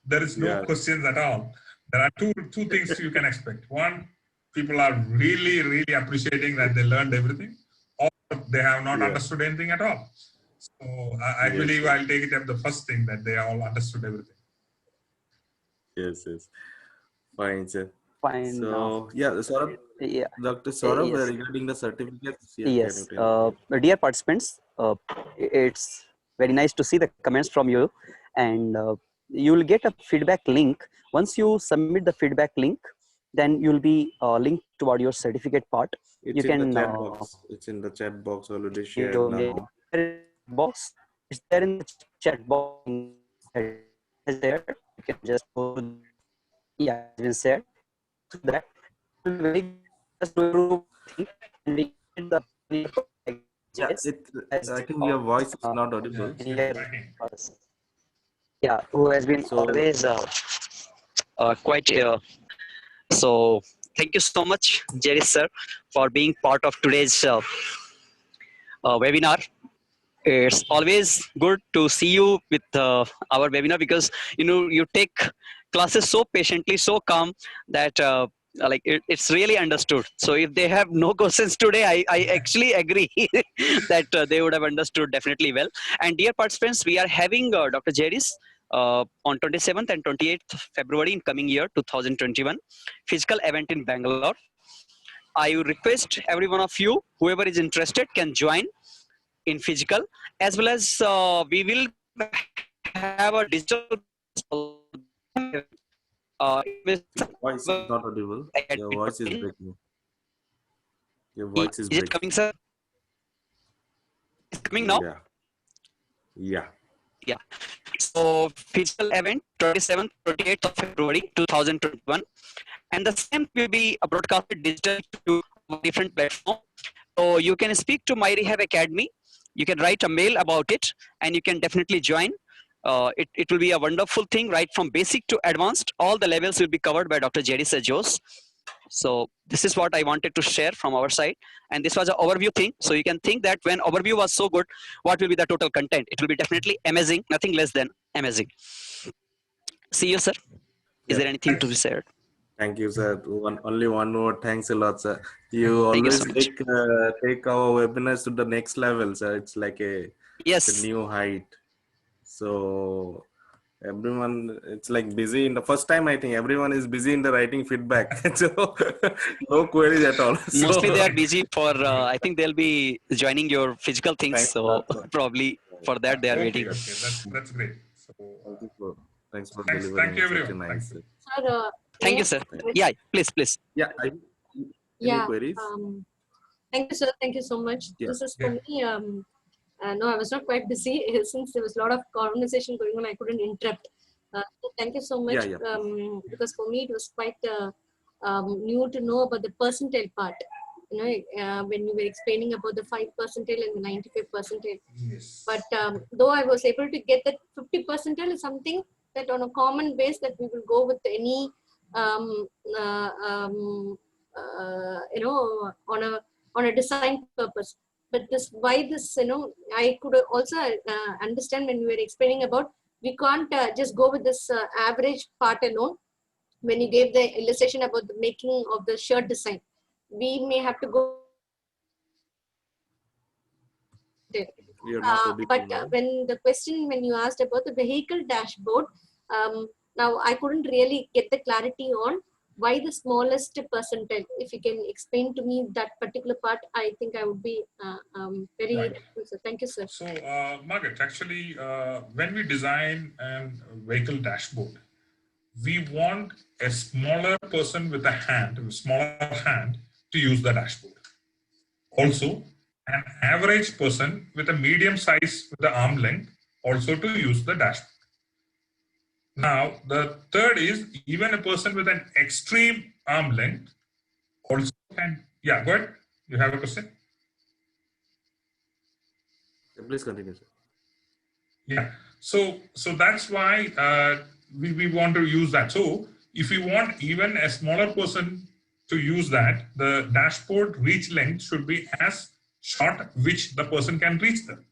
there is no Yeah. questions at all. There are two things you can expect. One, people are really appreciating that they learned everything, or they have not understood anything at all. So I Yes, believe sir. I'll take it as the first thing that they all understood everything. Yes. Fine, sir. Fine. So, yeah, Saurabh, Yeah. Dr. Saurabh, Yes. regarding the certificates, can Yes. you tell me? Dear participants, it's very nice to see the comments from you, and you will get a feedback link. Once you submit the feedback link, then you'll be linked toward your certificate part. It's You in the can chat box. It's in the chat box already shared your mail now. box. It's there in the chat box. Is there? You can just go. Yeah, it's been said. So that will very just go through and we get the Yeah, as I think your voice is not audible. yeah, who has been So, always quite so thank you so much, Jerrish sir, for being part of today's webinar. It's always good to see you with our webinar, because you take classes so patiently, so calm, that like it's really understood. So if they have no questions today, I actually agree that they would have understood definitely well. And dear participants, we are having Dr. Jerrish on 27th and 28th February in coming year 2021 physical event in Bangalore. I request every one of you, whoever is interested, can join in physical, as well as we will have a digital Your voice is not audible. Your voice is breaking. Your voice is Is it breaking. coming, sir? Is it coming now? Yeah. Yeah. Yeah. So physical event 27th, 28th of February 2021, and the same will be broadcasted digital to different platform. So you can speak to My Rehab Academy. You can write a mail about it, and you can definitely join. It will be a wonderful thing, right from basic to advanced. All the levels will be covered by Dr. Jerrish. So this is what I wanted to share from our side. And this was an overview thing. So you can think that when overview was so good, what will be the total content? It will be definitely amazing, nothing less than amazing. See you, sir. Is there anything to be said? Thank you, sir. Only one more. Thanks a lot, sir. You Thank you always so much. take our webinars to the next level, sir. It's like it's a new height. So everyone, it's like busy in the first time. I think everyone is busy in the writing feedback. So no queries at all. So, Mostly they are busy for. I think they'll be joining your physical things. Thanks a So lot, sir. probably for that they are waiting. Okay, that's great. So, thanks for thank delivering you, such a everyone. nice. Sir, Thank you, sir. Yeah, please. Yeah. Any queries? Thank you, sir. Thank you so much. Yeah. This is for me. No, I was not quite busy since there was a lot of conversation going on. I couldn't interrupt. So thank you so much. Yeah. Because for me it was quite new to know about the percentile part. You know, when you were explaining about the 5 percentile and the 95 percentile. yes. But though I was able to get that 50 percentile is something that on a common base that we will go with any you know, on a design purpose. But this, why this, you know, I could also understand when we were explaining about we can't just go with this average part alone. When you gave the illustration about the making of the shirt design, we may have to go. But when the question, when you asked about the vehicle dashboard, now I couldn't really get the clarity on why the smallest percentile. If you can explain to me that particular part, I think I would be very helpful. So thank you, sir. So, Margaret, actually, when we design a vehicle dashboard, we want a smaller person with a smaller hand to use the dashboard. Also, an average person with a medium size with the arm length also to use the dashboard. Now, the third is even a person with an extreme arm length also can. Yeah, go ahead. You have a question? Please continue, sir. Yeah. So that's why we want to use that. So if we want even a smaller person to use that, the dashboard reach length should be as short which the person can reach them.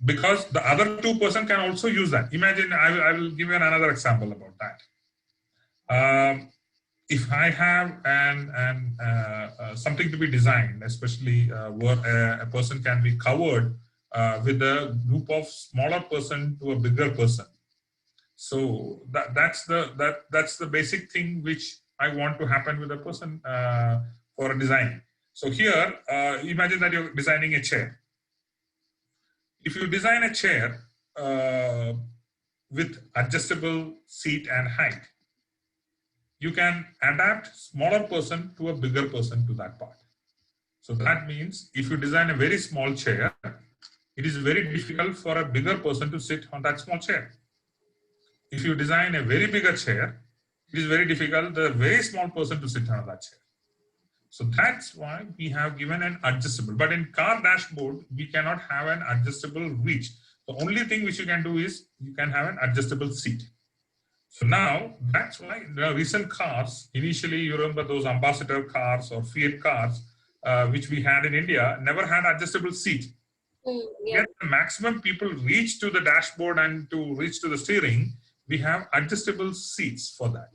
Because the other 2% can also use that. Imagine, I will give you another example about that. If I have something to be designed, especially where a person can be covered with a group of smaller person to a bigger person. So that's the basic thing which I want to happen with a person for a design. So here, imagine that you're designing a chair. If you design a chair with adjustable seat and height, you can adapt smaller person to a bigger person to that part. So that means if you design a very small chair, it is very difficult for a bigger person to sit on that small chair. If you design a very bigger chair, it is very difficult for a very small person to sit on that chair. So that's why we have given an adjustable. But in car dashboard, we cannot have an adjustable reach. The only thing which you can do is you can have an adjustable seat. So now that's why the recent cars, initially you remember those ambassador cars or Fiat cars, which we had in India, never had adjustable seat. Yeah. Get the maximum people reach to the dashboard and to reach to the steering, we have adjustable seats for that.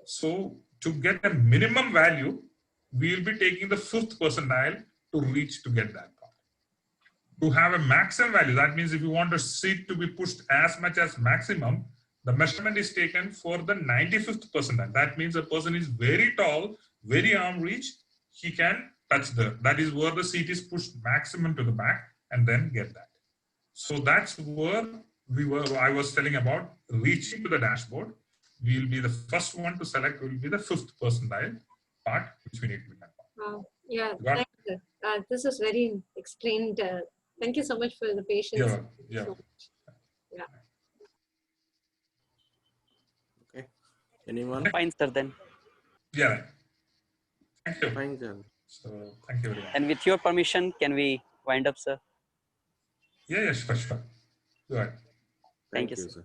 So to get a minimum value, we will be taking the 5th percentile to reach to get that part. To have a maximum value, that means if you want a seat to be pushed as much as maximum, the measurement is taken for the 95th percentile. That means a person is very tall, very arm reach, he can touch that is where the seat is pushed maximum to the back and then get that. So that's where I was telling about reaching to the dashboard. we'll be the first one to select will be the 5th percentile part, which we need to be done. Yeah, thank you. This is very explained. Thank you so much for the patience. Yeah. So much. Yeah. Okay. Anyone? Fine, sir, then. Yeah. Thank you. Fine, sir. So thank you very much. And with your permission, can we wind up, sir? Yeah, yes, for sure. Go ahead. Thank you, sir.